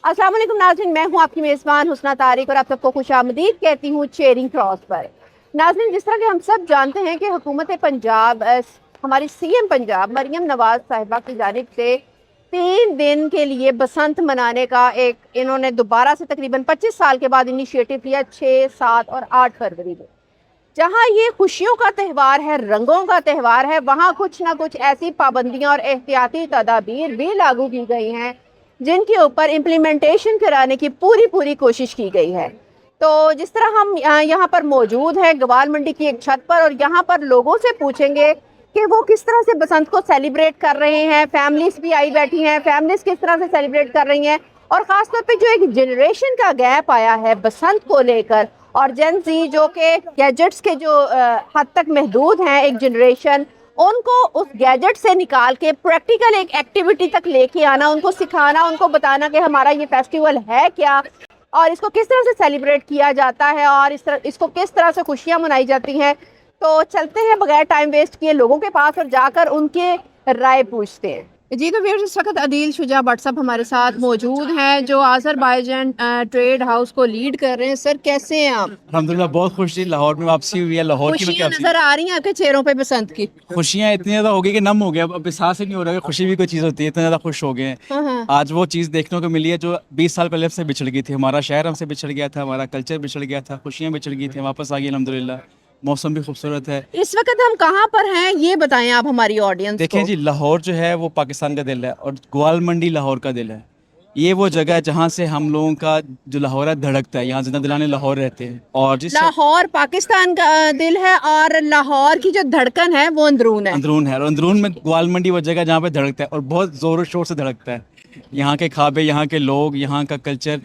अस्सलाम वालेकुम नाज़रीन, मैं हूं आपकी मेज़बान हुस्ना तारिक और आप सबको खुशामदीद कहती हूं चेयरिंग क्रॉस पर। नाज़रीन, जिस तरह कि हम सब जानते हैं कि हुकूमत पंजाब हमारी सीएम पंजाब मरियम नवाज़ साहिबा की जानिब से 3 दिन के लिए बसंत मनाने का एक इन्होंने दोबारा से तकरीबन 25 साल के बाद इनिशिएटिव लिया 6, 7 और 8 फरवरी में। जहाँ ये खुशियों का त्यौहार है, रंगों का त्यौहार है, वहाँ कुछ ना कुछ ऐसी पाबंदियाँ और एहतियाती तदाबीर भी लागू की गई हैं जिनके ऊपर इम्प्लीमेंटेशन कराने की पूरी कोशिश की गई है। तो जिस तरह हम यहाँ पर मौजूद हैं गवाल मंडी की एक छत पर, और यहाँ पर लोगों से पूछेंगे कि वो किस तरह से बसंत को सेलिब्रेट कर रहे हैं। फैमिलीज भी आई बैठी हैं, फैमिलीज किस तरह से सेलिब्रेट कर रही हैं, और ख़ास तौर पे जो एक जनरेशन का गैप आया है बसंत को लेकर, और जेन ज़ी जो कि गैजेट्स के जो हद तक महदूद हैं एक जनरेशन, उनको उस गैजेट से निकाल के प्रैक्टिकल एक एक्टिविटी तक लेके आना, उनको सिखाना, उनको बताना कि हमारा ये फेस्टिवल है क्या और इसको किस तरह से सेलिब्रेट किया जाता है और इसको किस तरह से खुशियाँ मनाई जाती हैं। तो चलते हैं बगैर टाइम वेस्ट किए लोगों के पास और जाकर उनके राय पूछते हैं। जी तो व्यूअर्स, इस वक्त अदील शुजा भट्ट साहब हमारे साथ मौजूद हैं जो अज़रबैजान ट्रेड हाउस को लीड कर रहे हैं। सर, कैसे हैं आप? अल्हम्दुलिल्लाह बहुत खुश थी, लाहौर में वापसी हुई है। लाहौर की खुशियाँ नजर आ रही हैं आपके चेहरों पे बसंत की? खुशियाँ इतनी ज़्यादा हो गई कि नम हो गया, अब एहसास ही नहीं हो रहा है खुशी भी कोई चीज़ होती है। इतने ज़्यादा खुश हो गए हैं। आज वो चीज़ देखने को मिली है जो 20 साल पहले से बिछड़ गई थी। हमारा शहर हमसे बिछड़ गया था, हमारा कल्चर बिछड़ गया था, खुशियाँ बिछड़ गई थी, वापस आ गई अल्हम्दुलिल्लाह। मौसम भी खूबसूरत है। इस वक्त हम कहाँ पर हैं ये बताएं आप हमारी ऑडियंस देखें को। जी, लाहौर जो है वो पाकिस्तान का दिल है और ग्वाल मंडी लाहौर का दिल है। ये वो जगह है जहाँ से हम लोगों का जो लाहौर है धड़कता है। यहाँ जिंदा दिलाने लाहौर रहते हैं और जिस लाहौर पाकिस्तान का दिल है और लाहौर की जो धड़कन है वो अंदरून है। अंदरून है और अंदरून में ग्वाल मंडी वो जगह जहाँ पे धड़कता है और बहुत ज़ोर शोर से धड़कता है। यहाँ के खाबे, यहाँ के लोग, यहाँ का कल्चर।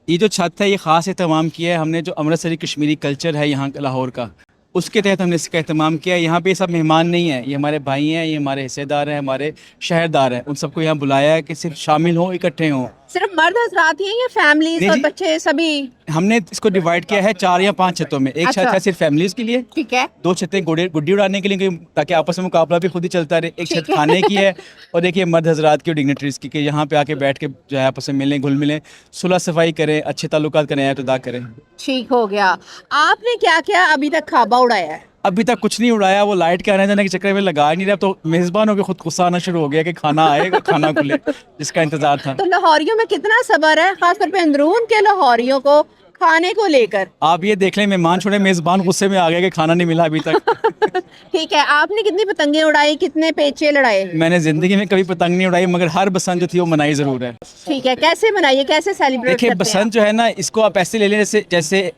ये जो छत है ये ख़ास एहतमाम किया है हमने, जो अमृतसरी कश्मीरी कल्चर है यहाँ लाहौर का, उसके तहत हमने इसका एहतमाम किया है। यहाँ पे सब मेहमान नहीं है, ये हमारे भाई हैं, ये हमारे हिस्सेदार हैं, हमारे शहरदार हैं। उन सबको यहाँ बुलाया है कि सिर्फ शामिल हों, इकट्ठे हों। सिर्फ मर्द हजरात ही हैं या फैमिलीज और बच्चे सभी? हमने इसको डिवाइड किया है 4 या 5 छतों में। एक छत है सिर्फ फैमिलीज के लिए, ठीक है। 2 छतें गुड्डी उड़ाने के लिए ताकि आपस में मुकाबला भी खुद ही चलता रहे। एक छत खाने की है और एक ये मर्द हजरात की और डिग्नेटरीज की, कि यहाँ पे आके बैठ के जो है आपस में मिलें, घुल मिलें, सुलह सफाई करें, अच्छे ताल्लुकात करें, इब्तिदा करें। ठीक हो गया। आपने क्या क्या अभी तक खाबा उड़ाया है? अभी तक कुछ नहीं उड़ाया, वो लाइट के आने जाने के चक्कर में लगा नहीं रहा। तो मेज़बानों के खुद गुस्सा आना शुरू हो गया कि खाना आएगा, खाना खुले, जिसका इंतजार था। तो लाहौरियों में कितना सब्र है, खासतौर पे अंदरून के लाहौरियों को खाने को लेकर? आप ये देख लें, मेहमान छोड़े, मेज़बान गुस्से में आ गया कि खाना नहीं मिला अभी तक। ठीक है। आपने कितनी पतंगे उड़ाई, कितने पेचे लड़ाए? मैंने जिंदगी में कभी पतंग नहीं उड़ाई, मगर हर बसंत जो थी वो मनाई जरूर है। ठीक है, कैसे मनाइए, कैसे सेलिब्रेट देखिए, करते हैं? बसंत जो है ना, इसको आप ऐसे ले लें जैसे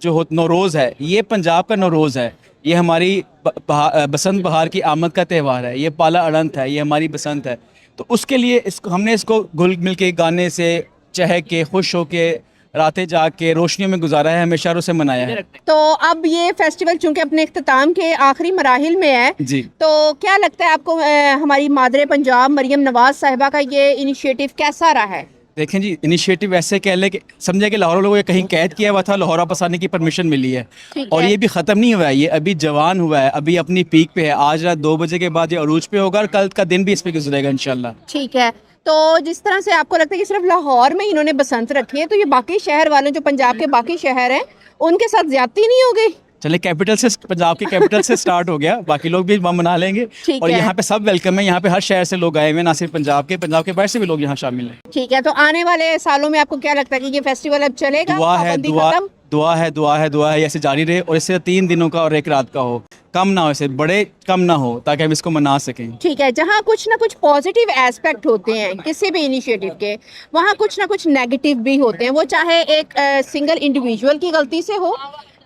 जो नौरोज़ है, ये पंजाब का नौरोज़ है। ये हमारी बसंत बहार की आमद का त्यौहार है। ये पाला अड़ंत है, ये हमारी बसंत है। तो उसके लिए हमने इसको घुल मिल के गाने से चहक के खुश हो के रातें जाग के रोशनियों में गुजारा है, हमेशा उसे मनाया है। तो अब ये फेस्टिवल चूंकि अपने इख्तिताम के आखिरी मराहिल में है जी, तो क्या लगता है आपको हमारी मादरे पंजाब मरियम नवाज साहिबा का ये इनिशिएटिव कैसा रहा है? देखें जी, इनिशिएटिव ऐसे कह लें कि समझे कि लाहौर लोगों को कहीं कैद किया हुआ था, लाहौर वापस आने की परमिशन मिली है और ये भी ख़त्म नहीं हुआ है। ये अभी जवान हुआ है, अभी अपनी पीक पे है। आज रात 2 बजे के बाद ये अरूज पे होगा और कल का दिन भी इस पे गुजरेगा इंशाल्लाह। ठीक है। तो जिस तरह से आपको लगता है कि सिर्फ लाहौर में इन्होंने बसंत रखी है, तो ये बाकी शहर वाले जो पंजाब के बाकी शहर हैं उनके साथ ज्यादती नहीं हो गई? चले, कैपिटल से, पंजाब के कैपिटल से स्टार्ट हो गया, बाकी लोग भी मना लेंगे। और यहाँ पे सब वेलकम है, यहाँ पे हर शहर से लोग आए हुए हैं, ना सिर्फ पंजाब के बाहर से भी लोग यहाँ शामिल हैं। ठीक है। तो आने वाले सालों में आपको क्या लगता है कि ये फेस्टिवल अब चलेगा? दुआ है ऐसे जारी रहे और इससे 3 दिनों का और 1 रात का हो, कम ना हो, इससे बड़े कम ना हो, ताकि हम इसको मना सकें। ठीक है। जहाँ कुछ ना कुछ पॉजिटिव एस्पेक्ट होते हैं किसी भी इनिशिएटिव के, वहाँ कुछ ना कुछ नेगेटिव भी होते हैं। वो चाहे एक सिंगल इंडिविजुअल की गलती से हो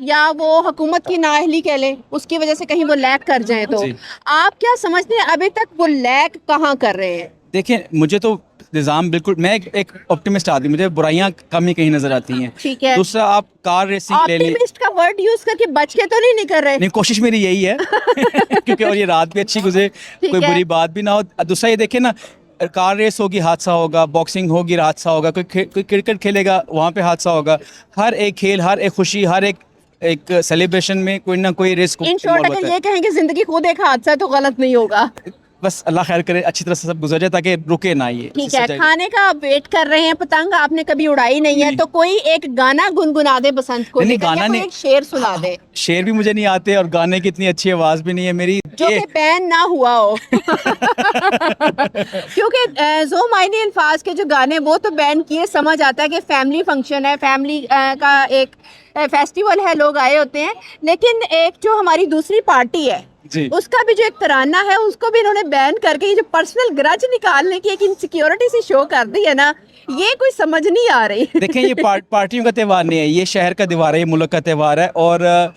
या वो हुकूमत की नाअहली कह लें, उसकी वजह से कहीं वो लैग कर जाए। तो आप क्या समझते हैं अभी तक वो लैग कहाँ कर रहे हैं? देखिए, मुझे तो निज़ाम बिल्कुल, मैं एक ऑप्टिमिस्ट आदमी, मुझे बुराइयां कम ही कहीं नजर आती हैं। ठीक है। दूसरा, आप कार रेसिंग ले लें। ऑप्टिमिस्ट का वर्ड यूज करके बच के तो नहीं कर रहे? नहीं, कोशिश मेरी यही है क्योंकि और ये रात भी अच्छी गुजरे, कोई बुरी बात भी ना हो। दूसरा ये देखें ना, कार रेस होगी, हादसा होगा, बॉक्सिंग होगी, हादसा होगा, कोई क्रिकेट खेलेगा, वहाँ पे हादसा होगा। हर एक खेल, हर एक खुशी, हर एक सेलिब्रेशन में कोई ना कोई रिस्क। इन शॉर्ट अगर ये कहें कि जिंदगी खुद एक हादसा है तो गलत नहीं होगा। बस अल्लाह खैर करे, अच्छी तरह से सब गुजर जाए ताकि रुके ना ये। ठीक है, खाने का आप वेट कर रहे हैं, पतंग आपने कभी उड़ाई नहीं है, तो कोई एक गाना गुनगुना दे बसंत को नहीं, लेकर, गाना या कोई नहीं। एक शेर सुना दे शेर भी मुझे नहीं आते और गाने की इतनी अच्छी आवाज़ भी नहीं है मेरी। जो कि बैन ना हुआ हो। क्योंकि जो मायने अल्फाज के जो गाने वो तो बैन किए, समझ आता है कि फैमिली फंक्शन है, फैमिली का एक फेस्टिवल है, लोग आए होते हैं, लेकिन एक जो हमारी दूसरी पार्टी है जी। उसका भी जो एक तराना है उसको भी इन्होंने बैन करके ये जो पर्सनल ग्रज निकालने की एक इनसिक्योरिटी सी शो कर दी है ना, ये कोई समझ नहीं आ रही। देखें ये पार्टियों का त्यौहार नहीं है, ये शहर का त्यौहार है, ये मुल्क का त्यौहार है। और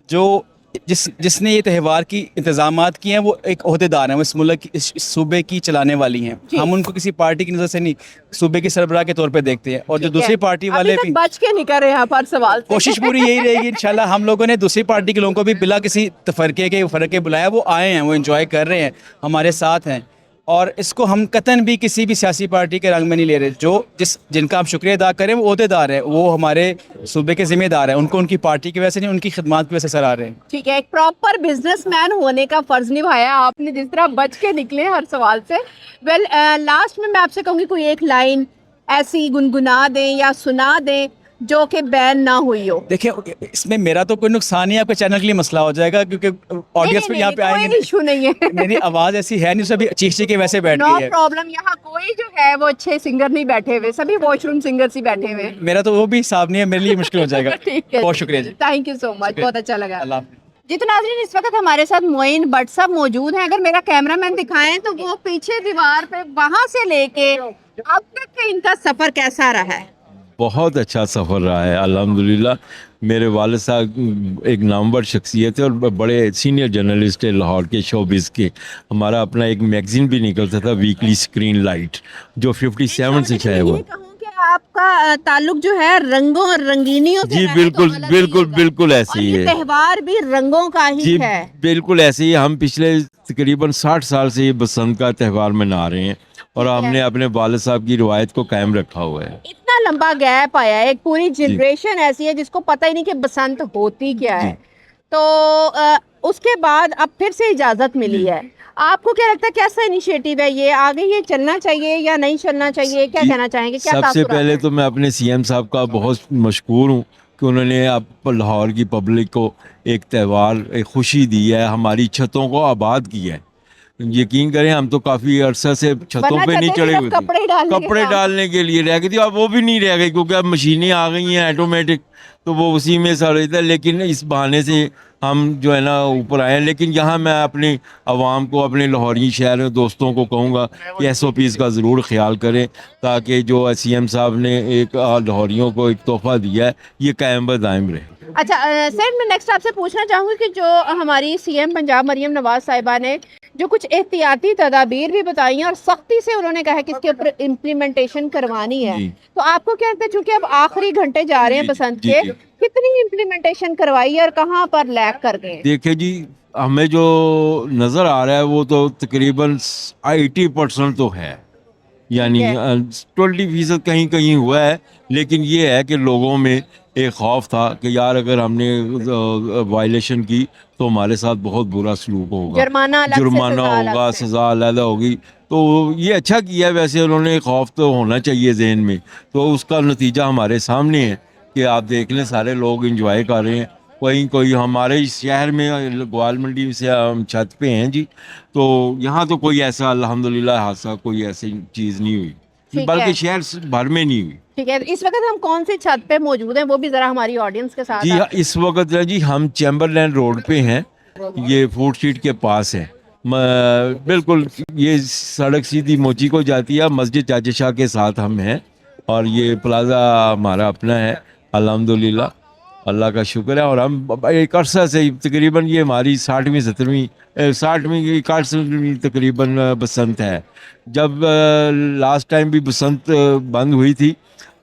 जो जिसने ये त्यौहार की इंतजामात किए हैं वो एक ओहदेदार हैं, वो इस मुल्क की, इस सूबे की चलाने वाली हैं। हम उनको किसी पार्टी की नज़र से नहीं, सूबे की सरबराह के तौर पे देखते हैं। और जो दूसरी पार्टी वाले अभी भी तक बच के नहीं कर रहे हैं हर सवाल से। कोशिश पूरी यही रहेगी इंशाल्लाह। हम लोगों ने दूसरी पार्टी के लोगों को भी बिला किसी तफरके के फ़र्क के बुलाया, वो आए हैं, वो एंजॉय कर रहे हैं, हमारे साथ हैं। और इसको हम कतन भी किसी भी सियासी पार्टी के रंग में नहीं ले रहे। जो जिनका आप शुक्रिया अदा करें वो ओहदेदार है, वो हमारे सूबे के जिम्मेदार हैं, उनको उनकी पार्टी की वजह से नहीं, उनकी खिदमत की वजह से सर आ रहे हैं। ठीक है, एक प्रॉपर बिजनेसमैन होने का फर्ज निभाया आपने, जिस तरह बच के निकले हर सवाल से। वेल, लास्ट में मैं आपसे कहूँगी कोई एक लाइन ऐसी गुनगुना दें या सुना दें जो कि बैन ना हुई हो। देखिए इसमें मेरा तो कोई नुकसान नहीं है, आपके चैनल के लिए मसला हो जाएगा क्योंकि ऑडियंस में यहाँ पे आएंगे। कोई इशू नहीं है। मेरी आवाज़ ऐसी है नहीं, सभी चीख के वैसे बैठ नो गई है। प्रॉब्लम, यहाँ कोई जो है वो अच्छे सिंगर नहीं बैठे हुए, सभी वॉशरूम सिंगर्स ही बैठे हुए। मेरा तो वो भी हिसाब नहीं है, मेरे लिए मुश्किल हो जाएगा। ठीक है, बहुत शुक्रिया जी, थैंक यू सो मच, बहुत अच्छा लगा। अल्लाह हाफ़िज़। जी तो नाज़रीन, इस वक्त हमारे साथ मोइन भट्ट साहब मौजूद हैं। अगर मेरा कैमरामैन दिखाएं तो वो पीछे दीवार पे वहां से लेके अब तक का इनका सफर कैसा रहा है? बहुत अच्छा सफ़र रहा है अल्हम्दुलिल्लाह। मेरे वालिद साहब एक नामवर शख्सियत है और बड़े सीनियर जर्नलिस्ट है लाहौर के शोबिज़ के। हमारा अपना एक मैगज़ीन भी निकलता था, वीकली स्क्रीन लाइट, जो 57 से छाया हुआ। ये कहूं कि आपका ताल्लुक जो है रंगों और रंगीनियों से जी है, बिल्कुल तो अलग बिल्कुल ही है। बिल्कुल और ऐसे ही ये है त्यौहार भी रंगों का ही जी, है। बिल्कुल ऐसे ही। हम पिछले तकरीबन 60 साल से ये बसंत का त्यौहार मना रहे हैं और हमने अपने वालिद साहब की रिवायत को कायम रखा हुआ है। इतना लंबा गैप आया है, एक पूरी जनरेशन ऐसी है जिसको पता ही नहीं कि बसंत होती क्या है, तो उसके बाद अब फिर से इजाज़त मिली है। आपको क्या लगता है कैसा इनिशिएटिव है ये, आगे ये चलना चाहिए या नहीं चलना चाहिए, क्या कहना चाहेंगे, क्या सबसे तासुरात पहले हैं? तो मैं अपने सीएम साहब का बहुत मशकूर हूँ कि उन्होंने अब लाहौर की पब्लिक को एक त्यौहार, एक खुशी दी है, हमारी छतों को आबाद किया है। यकीन करें हम तो काफ़ी अरसा से छतों वरना पे नहीं छतें चढ़े सिर्फ हुए थे, कपड़े डालने के लिए रह गई थी, अब वो भी नहीं रह गई क्योंकि अब मशीनें आ गई हैं ऑटोमेटिक, तो वो उसी में सड़ रही था। लेकिन इस बहाने से हम जो है ना ऊपर आए हैं। लेकिन यहाँ मैं अपनी आवाम को, अपने लाहौरी शहर में दोस्तों को कहूँगा कि SOPs का ज़रूर ख्याल करें ताकि जो CM साहब ने एक लाहौरियों को एक तोहफ़ा दिया है ये कायम ब दायम रहे। अच्छा सर, मैं नेक्स्ट आपसे पूछना चाहूँगी कि जो हमारी CM पंजाब मरियम नवाज साहिबा ने जो कुछ एहतियाती तदाबीर भी बताई हैं और सख्ती से उन्होंने कहा कि इसके ऊपर इम्प्लीमेंटेशन करवानी है, जी। तो आपको क्या लगता है, चूंकि अब आखिरी घंटे जा रहे हैं जी, बसंत जी, के, जी। कितनी इम्प्लीमेंटेशन करवाई है और कहाँ पर लैग कर गए? देखिए जी, हमें जो नज़र आ रहा है वो तो तकरीबन 80% तो है, यानी 20% कहीं कहीं हुआ है। लेकिन ये है कि लोगों में एक खौफ था कि यार अगर हमने वायलेशन की तो हमारे साथ बहुत बुरा सलूक होगा, जुर्माना अलग से, जुर्माना सज़ा अलग होगा, से। सज़ा अलग होगी। तो ये अच्छा किया, वैसे उन्होंने खौफ तो होना चाहिए जहन में, तो उसका नतीजा हमारे सामने है कि आप देख लें सारे लोग इंजॉय कर रहे हैं। कोई हमारे इस शहर में ग्वाल मंडी से हम छत पे हैं जी, तो यहाँ तो कोई ऐसा अल्हम्दुलिल्लाह हादसा कोई ऐसी चीज़ नहीं हुई, ठीक बल्कि है। शहर भर में नहीं हुई। ठीक है, इस वक्त हम कौन सी छत पे मौजूद हैं वो भी जरा हमारी ऑडियंस के साथ जी आप- हाँ, इस वक्त है जी हम चैम्बरलैंड रोड पे हैं, ये फूड स्ट्रीट के पास है। बिल्कुल ये सड़क सीधी मोची को जाती है, मस्जिद चाचा शाह के साथ हम हैं और ये प्लाजा हमारा अपना है अल्हम्दुलिल्लाह, अल्लाह का शुक्र है। और हम एक अरसा से तकरीबन ये हमारी 60वीं 61वीं तकरीबन बसंत है। जब लास्ट टाइम भी बसंत बंद हुई थी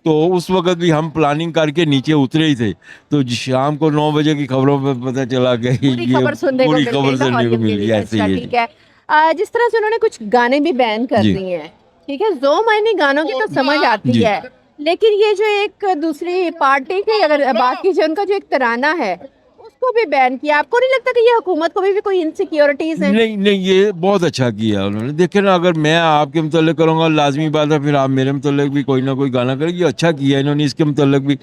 तो उस वक्त भी हम प्लानिंग करके नीचे उतरे ही थे, तो शाम को 9 बजे की खबरों में पता चला कि पूरी खबर सुनने पूरी को खबर मिल गई सुनने को लाहौरियत मिली। के लिए। ऐसे अच्छा, ही है ठीक है। जिस तरह से उन्होंने कुछ गाने भी बैन कर जी। दिए हैं, ठीक है, जो मायने गानों की तो समझ आती जी। है, लेकिन ये जो एक दूसरी पार्टी की अगर बात की जाए, उनका जो एक तराना है کو بھی بین کیا. آپ کو نہیں لگتا کہ یہ حکومت کو بھی کوئی انسیکیورٹیز ہیں؟ نہیں یہ بہت اچھا کیا انہوں نے. دیکھیں نا, اگر میں آپ کے متعلق کروں گا لازمی بات ہے پھر آپ میرے متعلق بھی کوئی نہ کوئی گانا کریں. یہ اچھا کیا انہوں نے اس کے متعلق بھی.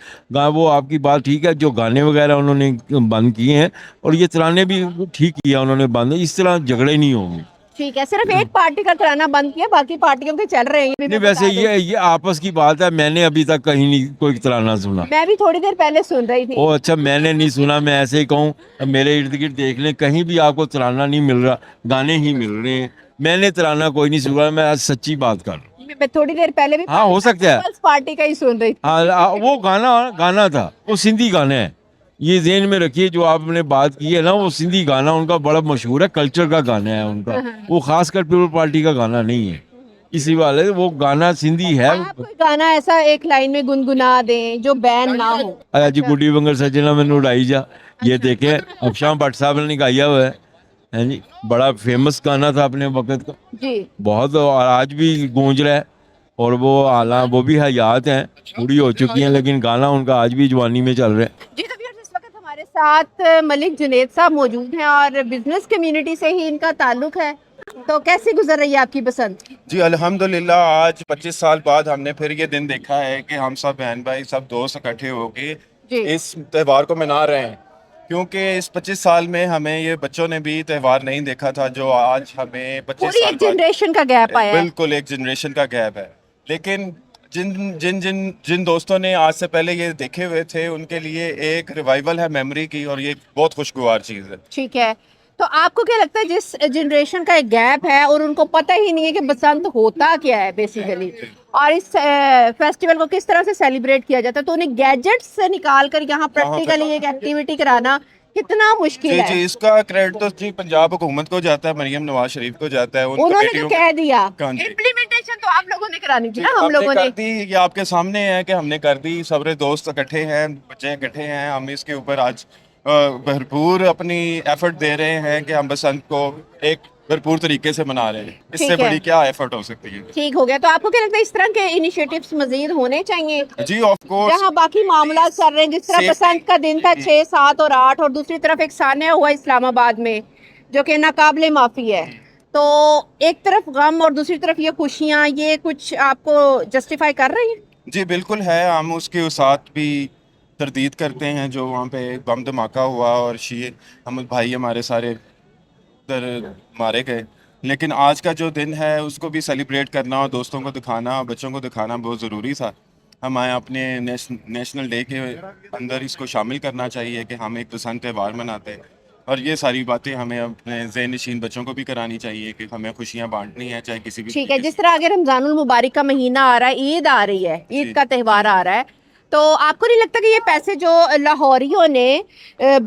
وہ آپ کی بات ٹھیک ہے, جو گانے وغیرہ انہوں نے بند کیے ہیں, اور یہ ترانے بھی ٹھیک کیا انہوں نے بند. اس طرح جھگڑے نہیں ہوں گے. ٹھیک ہے, صرف ایک پارٹی کا ترانہ بند کیا, باقی پارٹیوں کے چل رہے ہیں. یہ بھی نہیں میں ویسے بتا دوں. یہ آپس کی بات ہے, میں نے ابھی تک کہیں نہیں کوئی ترانہ سنا. میں بھی تھوڑی دیر پہلے سن رہی تھی. او اچھا, میں نے نہیں سنا. میں ایسے ہی کہوں, میرے ارد گرد دیکھ لیں, کہیں بھی آپ کو ترانہ نہیں مل رہا, گانے ہی مل رہے ہیں. میں نے ترانہ کوئی نہیں سنا. میں آج سچی بات کر رہا ہوں. میں تھوڑی دیر پہلے بھی ہاں, ہو سکتا ہے. پیپلز پارٹی کا ہی سن رہی تھی. ہاں, وہ گانا تھا, وہ سندھی گانا ہے. یہ ذہن میں رکھیے, جو آپ نے بات کی ہے نا, وہ سندھی گانا ان کا بڑا مشہور ہے, کلچر کا گانا ہے ان کا. وہ خاص کر پیپل پارٹی کا گانا نہیں ہے. اسی والے وہ گانا سندھی ہے. آپ کوئی گانا ایسا ایک لائن میں گنگنا دیں جو بین نہ ہو. آیا جی بڈھی بنگر سجنا میں اڑائی جا, یہ دیکھیں ابشام بٹ صاحب نے گایا ہوا ہے جی. بڑا فیمس گانا تھا اپنے وقت کا جی بہت, اور آج بھی گونج رہا ہے. اور وہ بھی حیات ہیں, بوڑھی ہو چکی ہیں, لیکن گانا ان کا آج بھی جوانی میں چل رہا ہے. جی. تو اس وقت ہمارے ساتھ ملک جنید صاحب موجود ہیں اور بزنس کمیونٹی سے ہی ان کا تعلق ہے. تو کیسی گزر رہی ہے آپ کی پسند؟ جی الحمدللہ, آج 25 سال بعد ہم نے پھر یہ دن دیکھا ہے کہ ہم سب بہن بھائی سب دوست اکٹھے ہو کے جی. اس تہوار کو منا رہے ہیں. کیونکہ اس 25 سال میں ہمیں یہ بچوں نے بھی تہوار نہیں دیکھا تھا جو آج ہمیں 25 پوری سال ایک جنریشن کا گیپ آیا ہے. بالکل ایک جنریشن کا گیپ ہے. لیکن جن دوستوں نے آج سے پہلے یہ دیکھے ہوئے تھے ان کے لیے ایک ریوائول ہے میموری کی, اور یہ بہت خوشگوار چیز ہے. ٹھیک ہے, تو آپ کو کیا لگتا ہے جس جنریشن کا ایک گیپ ہے اور ان کو پتہ ہی نہیں ہے کہ بسنت ہوتا کیا ہے بیسیکلی, اور اس فیسٹیول کو کس طرح سے سیلیبریٹ کیا جاتا ہے, تو انہیں گیجٹس سے نکال کر یہاں پریکٹیکلی ایک ایکٹیویٹی کرانا کتنا مشکل جی ہے؟ جی, اس کا کریڈٹ تو جی پنجاب حکومت کو جاتا ہے, مریم نواز شریف کو جاتا ہے. انہوں نے تو کہہ دیا, کہاں جی؟ امپلیمنٹیشن تو آپ لوگوں نے کرانی تھی نا. ہم ہم نے لوگوں نے کر دی, یہ آپ کے سامنے ہے کہ ہم نے کر دی. سبرے دوست اکٹھے ہیں, بچے اکٹھے ہیں, ہم اس کے اوپر آج بھرپور اپنی ایفرٹ دے رہے ہیں کہ ہم بسنت کو ایک بھرپور طریقے سے منا رہے ہیں. اس سے بڑی کیا ایفرٹ ہو سکتی ہے؟ ٹھیک ہو گیا. تو آپ کو کیا لگتا ہے اس طرح کے انیشیٹوز مزید ہونے چاہیے جی آف کورس. جہاں باقی معاملات چل رہے ہیں, جس طرح بسنت کا دن تھا 6, 7 اور 8, اور دوسری طرف ایک سانحہ ہوا اسلام آباد میں جو کہ ناقابل معافی ہے. تو ایک طرف غم اور دوسری طرف یہ خوشیاں, یہ کچھ آپ کو جسٹیفائی کر رہی ہیں؟ جی بالکل ہے. ہم اس کے ساتھ بھی تردید کرتے ہیں جو وہاں پہ بم دھماکہ ہوا اور شیعہ احمد بھائی ہمارے سارے مارے گئے. لیکن آج کا جو دن ہے اس کو بھی سیلیبریٹ کرنا اور دوستوں کو دکھانا, بچوں کو دکھانا بہت ضروری تھا. ہمیں اپنے نیشنل ڈے کے اندر اس کو شامل کرنا چاہیے کہ ہم ایک بسنت تہوار مناتے ہیں, اور یہ ساری باتیں ہمیں اپنے ذہن نشین بچوں کو بھی کرانی چاہیے کہ ہمیں خوشیاں بانٹنی ہیں چاہے کسی بھی. ٹھیک ہے, جس طرح اگر رمضان المبارک کا مہینہ آ رہا ہے, عید آ رہی ہے, عید کا تہوار آ رہا ہے, تو آپ کو نہیں لگتا کہ یہ پیسے جو لاہوریوں نے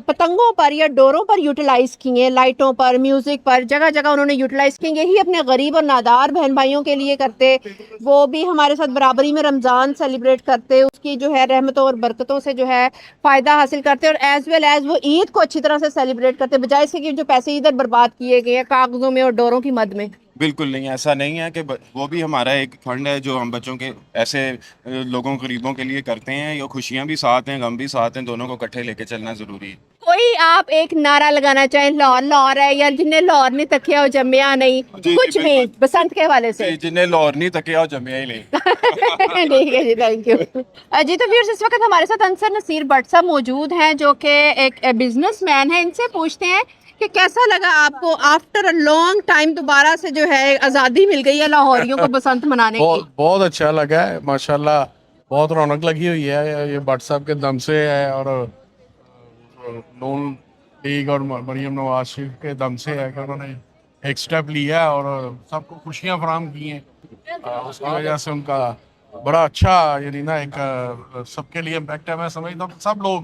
پتنگوں پر یا ڈوروں پر یوٹیلائز کیے, لائٹوں پر, میوزک پر, جگہ جگہ انہوں نے یوٹیلائز کیے, یہی اپنے غریب اور نادار بہن بھائیوں کے لیے کرتے, وہ بھی ہمارے ساتھ برابری میں رمضان سیلیبریٹ کرتے, اس کی جو ہے رحمتوں اور برکتوں سے جو ہے فائدہ حاصل کرتے, اور ایز ویل ایز وہ عید کو اچھی طرح سے سیلیبریٹ کرتے, بجائے اس کے کہ جو پیسے ادھر برباد کیے گئے ہیں کاغذوں میں اور ڈوروں کی مد میں. بالکل نہیں, ایسا نہیں ہے کہ وہ بھی ہمارا ایک فنڈ ہے جو ہم بچوں کے ایسے لوگوں غریبوں کے لیے کرتے ہیں. یہ خوشیاں بھی ساتھ ہیں, غم بھی ساتھ ہیں, دونوں کو اکٹھے لے کے چلنا ضروری ہے. کوئی آپ ایک نعرہ لگانا چاہیں, لاہور لاہور ہے, یا جنہیں لاہور نہیں تکیا ہو جمیا نہیں, کچھ بھی بسنت کے حوالے سے؟ جنہیں لاہور نہیں تکیا ہو جمیا ہی نہیں. ٹھیک ہے جی, تھینک یو. جی تو ویورز, اس وقت ہمارے ساتھ انصر نصیر بٹ صاحب موجود ہیں جو کہ ایک بزنس مین ہیں. ان سے پوچھتے ہیں کہ کیسا لگا آپ کو آفٹر لانگ ٹائم دوبارہ سے جو ہے آزادی مل گئی ہے لاہوریوں کو بسنت منانے کی؟ بہت اچھا لگا ہے ماشاءاللہ, بہت رونق لگی ہوئی ہے. یہ بٹ صاحب کے دم سے ہے, اور نون لیگ اور مریم نواز شریف کے دم سے ہے کہ انہوں نے ایک سٹیپ لیا اور سب کو خوشیاں فراہم کی ہیں. اس کی وجہ سے ان کا بڑا اچھا یعنی نا ایک سب کے لیے امپیکٹ ہے. میں سمجھتا ہوں سب لوگ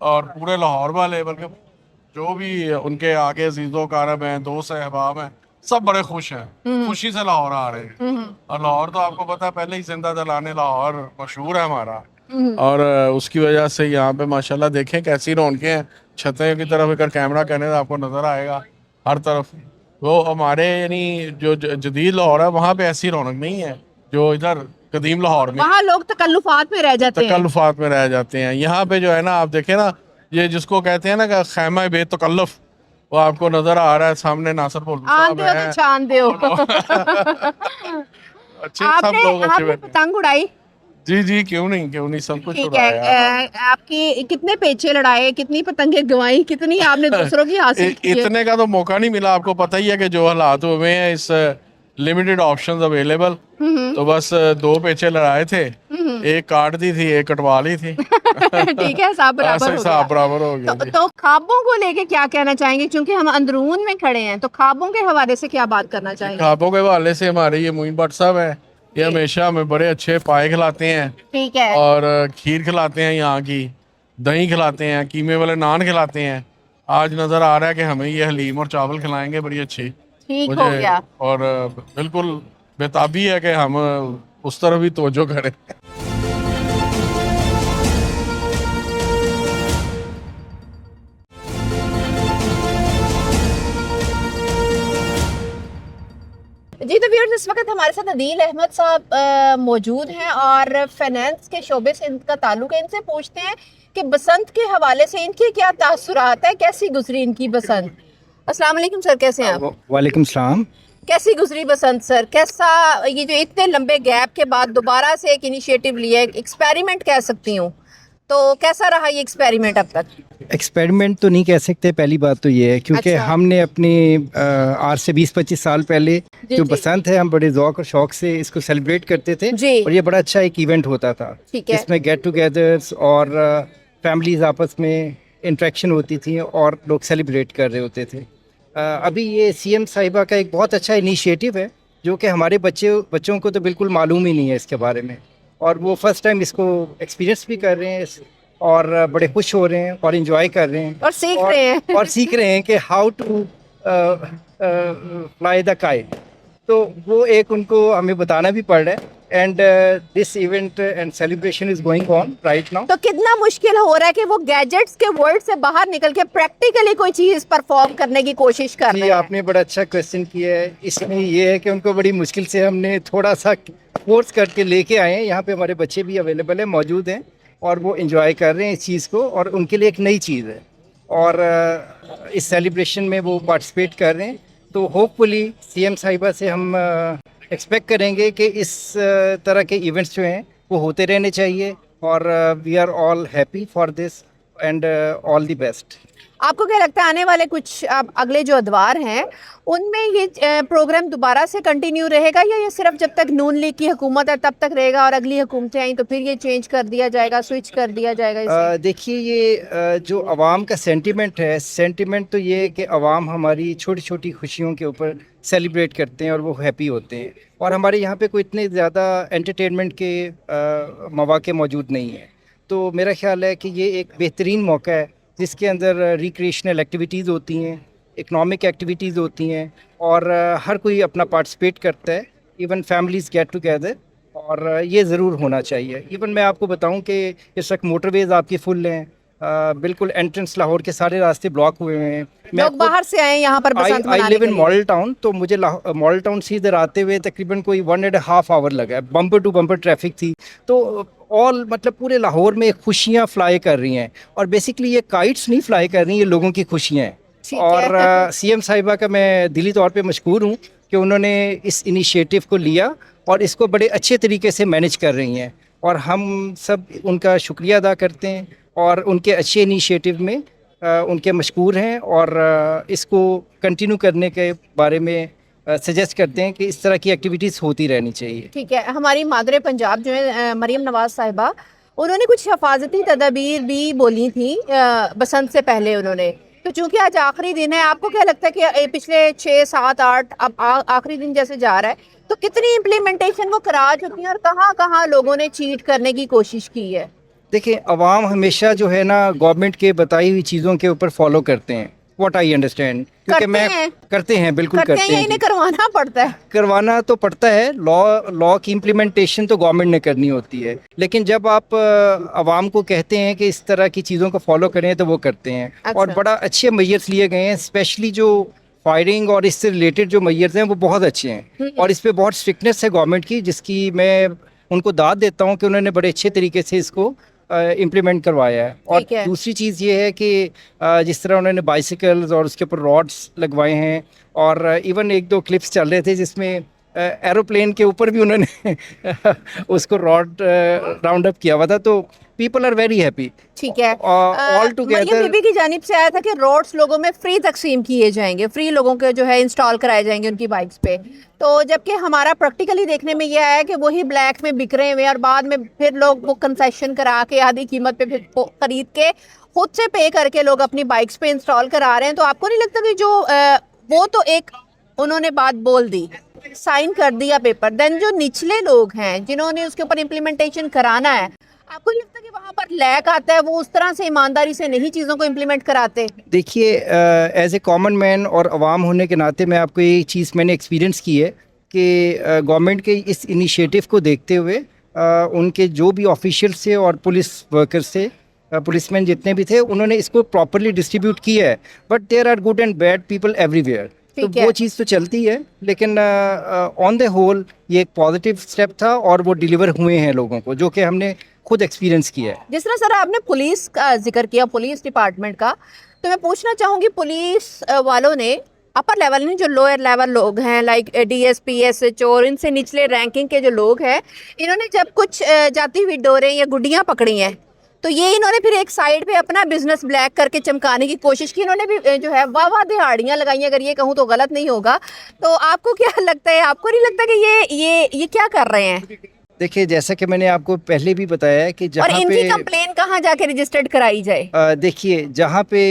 اور پورے لاہور والے, بلکہ جو بھی ان کے آگے عزیز و اقارب ہیں, دوست احباب ہیں, سب بڑے خوش ہیں, خوشی سے لاہور آ رہے ہیں. اور لاہور تو آپ کو پتا ہے پہلے ہی زندہ دلانے لاہور مشہور ہے ہمارا, اور اس کی وجہ سے یہاں پہ ماشاءاللہ دیکھیں کیسی رونقیں ہیں. چھتیں کی طرف اگر کیمرہ کرنے تو آپ کو نظر آئے گا ہر طرف. وہ ہمارے یعنی جو جدید لاہور ہے وہاں پہ ایسی رونق نہیں ہے جو ادھر قدیم لاہور میں. وہاں لوگ تکلفات میں رہ جاتے ہیں. تکلفات میں رہ جاتے ہیں. یہاں پہ جو ہے نا آپ دیکھیں نا, ये जिसको कहते हैं ना कि खैमा बेतकल्लुफ, वो आपको नजर आ रहा है सामने। नासिर भोलू साहब आंदे हो हैं, तो चांदे हो। अच्छे सब लोग अच्छे आपने बैठे हैं। पतंग उड़ाई? जी क्यों नहीं सब कुछ ठीक है। उड़ाया। आपकी कितने पेचे लड़ाए, कितनी पतंगे गवाई, कितनी आपने दूसरों की हासिल की है? इतने का तो मौका नहीं मिला, आपको पता ही है कि जो हालात हुए हैं, इस लिमिटेड ऑप्शंस अवेलेबल, तो बस 2 पेचे लड़ाए थे, एक काट दी थी, एक कटवा ली थी। ठीक है, सब बराबर हो हिसाब गया। बराबर हो गया जी। तो ख्वाबों को लेके क्या कहना चाहेंगे, क्योंकि हम अंदरून में खड़े हैं, तो ख्वाबों के हवाले से क्या बात करना चाहेंगे? ख्वाबों के हवाले से हमारे ये मोइन भट्ट साहब हैं, ये हमेशा हमें बड़े अच्छे पाए खिलाते हैं ठीक है। और खीर खिलाते हैं, यहाँ की दही खिलाते हैं, कीमे वाले नान खिलाते हैं। आज नज़र आ रहा है कि हमें ये हलीम और चावल खिलाएंगे बड़ी अच्छी। ठीक हो गया। और बिल्कुल बेताबी है कि हम उस तरफ भी तवज्जो करें। जी तो व्यूअर्स, इस वक्त हमारे साथ अदील अहमद साहब मौजूद हैं और फाइनेंस के शोबे से इनका ताल्लुक है। इनसे पूछते हैं कि बसंत के हवाले से इनके क्या तासुरात है, कैसी गुजरी इनकी बसंत। अस्सलाम वालेकुम सर, कैसे हैं आप? वालेकुम सलाम। कैसी गुजरी बसंत सर? कैसा ये जो इतने लंबे गैप के बाद दोबारा से एक इनिशिएटिव लिया, एक एक्सपेरिमेंट कह सकती हूँ, तो कैसा रहा ये एक्सपेरिमेंट अब तक? एक्सपेरिमेंट तो नहीं कह सकते, पहली बात तो ये है क्योंकि अच्छा। हमने अपनी आज से 20-25 साल पहले जी, जो जी। बसंत है, हम बड़े ज़ौक़ और शौक़ से इसको सेलिब्रेट करते थे जी। और ये बड़ा अच्छा एक इवेंट होता था। ठीक है। इसमें गेट टुगेदर्स और फैमिलीज आपस में इंट्रैक्शन होती थी और लोग सेलिब्रेट कर रहे होते थे। अभी ये सीएम साहिबा का एक बहुत अच्छा इनिशिएटिव है जो कि हमारे बच्चों को तो बिल्कुल मालूम ही नहीं है इसके बारे में, और वो फर्स्ट टाइम इसको एक्सपीरियंस भी कर रहे हैं और बड़े खुश हो रहे हैं और एंजॉय कर रहे हैं और सीख रहे हैं। और सीख रहे हैं कि how to fly the kite. तो वो एक उनको हमें बताना भी पड़ रहा है। And this event and celebration is going on right now. तो कितना मुश्किल हो रहा है कि वो गैजेट्स के वर्ल्ड से बाहर निकल के प्रैक्टिकली कोई चीज परफॉर्म करने की कोशिश कर जी, रहे हैं। आपने बड़ा अच्छा क्वेश्चन किया है। इसमें ये है कि उनको बड़ी मुश्किल से हमने थोड़ा सा फोर्स करके लेके आए हैं। यहाँ पे हमारे बच्चे भी अवेलेबल हैं, मौजूद हैं, और वो एंजॉय कर रहे हैं इस चीज़ को, और उनके लिए एक नई चीज़ है और इस सेलिब्रेशन में वो पार्टिसिपेट कर रहे हैं। तो होपफुली सीएम साहिबा से हम एक्सपेक्ट करेंगे कि इस तरह के इवेंट्स जो हैं वो होते रहने चाहिए, और we are all happy for this and all the best. आपको क्या लगता है आने वाले कुछ अब अगले जो अदवार हैं उनमें ये प्रोग्राम दोबारा से कंटिन्यू रहेगा, या ये सिर्फ जब तक नून लीग की हुकूमत है तब तक रहेगा और अगली हुकूमतें आई तो फिर ये चेंज कर दिया जाएगा, स्विच कर दिया जाएगा इसे? देखिए, ये जो आवाम का सेंटिमेंट है, सेंटिमेंट तो ये है कि आवाम हमारी छोटी छोटी खुशियों के ऊपर सेलिब्रेट करते हैं और वो हैप्पी होते हैं, और हमारे यहाँ पे कोई इतने ज़्यादा एंटरटेनमेंट के मौके मौजूद नहीं हैं। तो मेरा ख्याल है कि ये एक बेहतरीन मौका है जिसके अंदर रिक्रिएशनल एक्टिविटीज़ होती हैं, इकनॉमिक एक्टिविटीज़ होती हैं, और हर कोई अपना पार्टिसिपेट करता है, इवन फैमिलीज़ गेट टुगेदर, और ये ज़रूर होना चाहिए। इवन मैं आपको बताऊं कि इस वक्त मोटरवेज़ आपकी फुल हैं, बिल्कुल एंट्रेंस लाहौर के सारे रास्ते ब्लॉक हुए हुए हैं। लोग बाहर से आए यहाँ पर बसंत आई मनाने लिव के इन लिए। मॉडल टाउन, तो मुझे मॉडल टाउन से इधर आते हुए तकरीबन कोई 1.5 आवर लगा है। बम्पर टू बम्पर ट्रैफिक थी, तो ऑल मतलब पूरे लाहौर में खुशियाँ फ्लाई कर रही हैं, और बेसिकली ये काइट्स नहीं फ्लाई कर रही, ये लोगों की खुशियाँ हैं। ठीक और है। सीएम साहिबा का मैं दिली तौर पे मशकूर हूँ कि उन्होंने इस इनिशिएटिव को लिया और इसको बड़े अच्छे तरीके से मैनेज कर रही हैं, और हम सब उनका शुक्रिया अदा करते हैं और उनके अच्छे इनिशिएटिव में उनके मशकूर हैं, और इसको कंटिन्यू करने के बारे में सजेस्ट करते हैं कि इस तरह की एक्टिविटीज़ होती रहनी चाहिए। ठीक है। हमारी मादरे पंजाब जो है मरीम नवाज साहिबा, उन्होंने कुछ हिफाजती तदाबीर भी बोली थी बसंत से पहले उन्होंने, तो चूंकि आज आखिरी दिन है, आपको क्या लगता है कि पिछले 6, 7, 8 अब आखिरी दिन जैसे जा रहा है, तो कितनी इम्प्लीमेंटेशन वो करा चुकी हैं और कहाँ कहाँ लोगों ने चीट करने की कोशिश की है? देखिए, अवाम हमेशा जो है ना गवर्नमेंट के बताई हुई चीज़ों के ऊपर फॉलो करते हैं, व्हाट आई अंडरस्टैंड, क्योंकि करते हैं, बिल्कुल करते हैं, हैं इन्हें करवाना पड़ता है। करवाना तो पड़ता है, लॉ की इम्प्लीमेंटेशन तो गवर्नमेंट ने करनी होती है, लेकिन जब आप आवाम को कहते हैं कि इस तरह की चीज़ों को फॉलो करें तो वो करते हैं। अच्छा। और बड़ा अच्छे मेजर्स लिए गए हैं, स्पेशली जो फायरिंग और इससे रिलेटेड जो मेजर्स हैं वो बहुत अच्छे हैं, और इस पर बहुत स्ट्रिक्टनेस है गवर्नमेंट की, जिसकी मैं उनको दाद देता हूँ कि उन्होंने बड़े अच्छे तरीके से इसको इम्प्लीमेंट करवाया है। और ठीक है। दूसरी चीज़ ये है कि जिस तरह उन्होंने बाइसिकल्स और उसके ऊपर रॉड्स लगवाए हैं, और इवन एक दो क्लिप्स चल रहे थे जिसमें एरोप्लेन के ऊपर भी उन्होंने उसको रॉड राउंड अप किया हुआ था। तो पीपल आर वेरी हैप्पी। ठीक है। ऑल मरियम टुगेदर बीबी की जानिब से आया था कि रोड्स लोगों में फ्री तकसीम किए जाएंगे, फ्री लोगों के जो है इंस्टॉल कराए जाएंगे उनकी बाइक्स पे। तो जबकि हमारा प्रैक्टिकली देखने में ये आया कि वही ब्लैक में बिक रहे हुए और बाद में फिर लोग वो कंसेशन करा के आधी कीमत पे फिर खरीद के खुद से पे करके लोग अपनी बाइक्स पे इंस्टॉल करा रहे हैं। तो आपको नहीं लगता कि जो वो तो एक उन्होंने बात बोल दी, साइन कर दिया पेपर, देन जो निचले लोग हैं जिन्होंने उसके ऊपर इम्प्लीमेंटेशन कराना है, आपको नहीं लगता कि वहाँ पर लैक आता है, वो उस तरह से ईमानदारी से नहीं चीज़ों को इम्प्लीमेंट कराते? देखिए, एज ए कॉमन मैन और अवाम होने के नाते मैं आपको ये चीज़ मैंने एक्सपीरियंस की है कि गवर्नमेंट के इस इनिशिएटिव को देखते हुए उनके जो भी ऑफिशियल्स थे और पुलिस वर्कर्स थे, पुलिसमैन जितने भी थे, उन्होंने इसको प्रॉपरली डिस्ट्रीब्यूट किया है। But there are good and bad people everywhere, तो ठीक है। वो चीज़ तो चलती है, लेकिन ऑन द होल ये एक पॉजिटिव स्टेप था और वो डिलीवर हुए हैं लोगों को, जो कि हमने खुद एक्सपीरियंस किया है। जिस तरह सर आपने पुलिस का जिक्र किया, पुलिस डिपार्टमेंट का, तो मैं पूछना चाहूँगी पुलिस वालों ने अपर लेवल में जो लोअर लेवल लोग हैं लाइक डीएसपी, एसएचओ और इनसे निचले रैंकिंग के जो लोग हैं, इन्होंने जब कुछ जाती हुई डोरें या गुड्डियाँ पकड़ी हैं तो ये इन्होंने फिर एक साइड पे अपना बिजनेस ब्लैक करके चमकाने की कोशिश की। इन्होंने भी जो है वाह दिहाड़ियाँ लगाई, अगर ये कहूँ तो गलत नहीं होगा। तो आपको क्या लगता है, आपको नहीं लगता कि ये क्या कर रहे हैं? देखिए, जैसा कि मैंने आपको पहले भी बताया है कि और जहाँ इनकी पे कंप्लेन कहाँ जाके रजिस्टर्ड कराई जाए? देखिए, जहाँ पे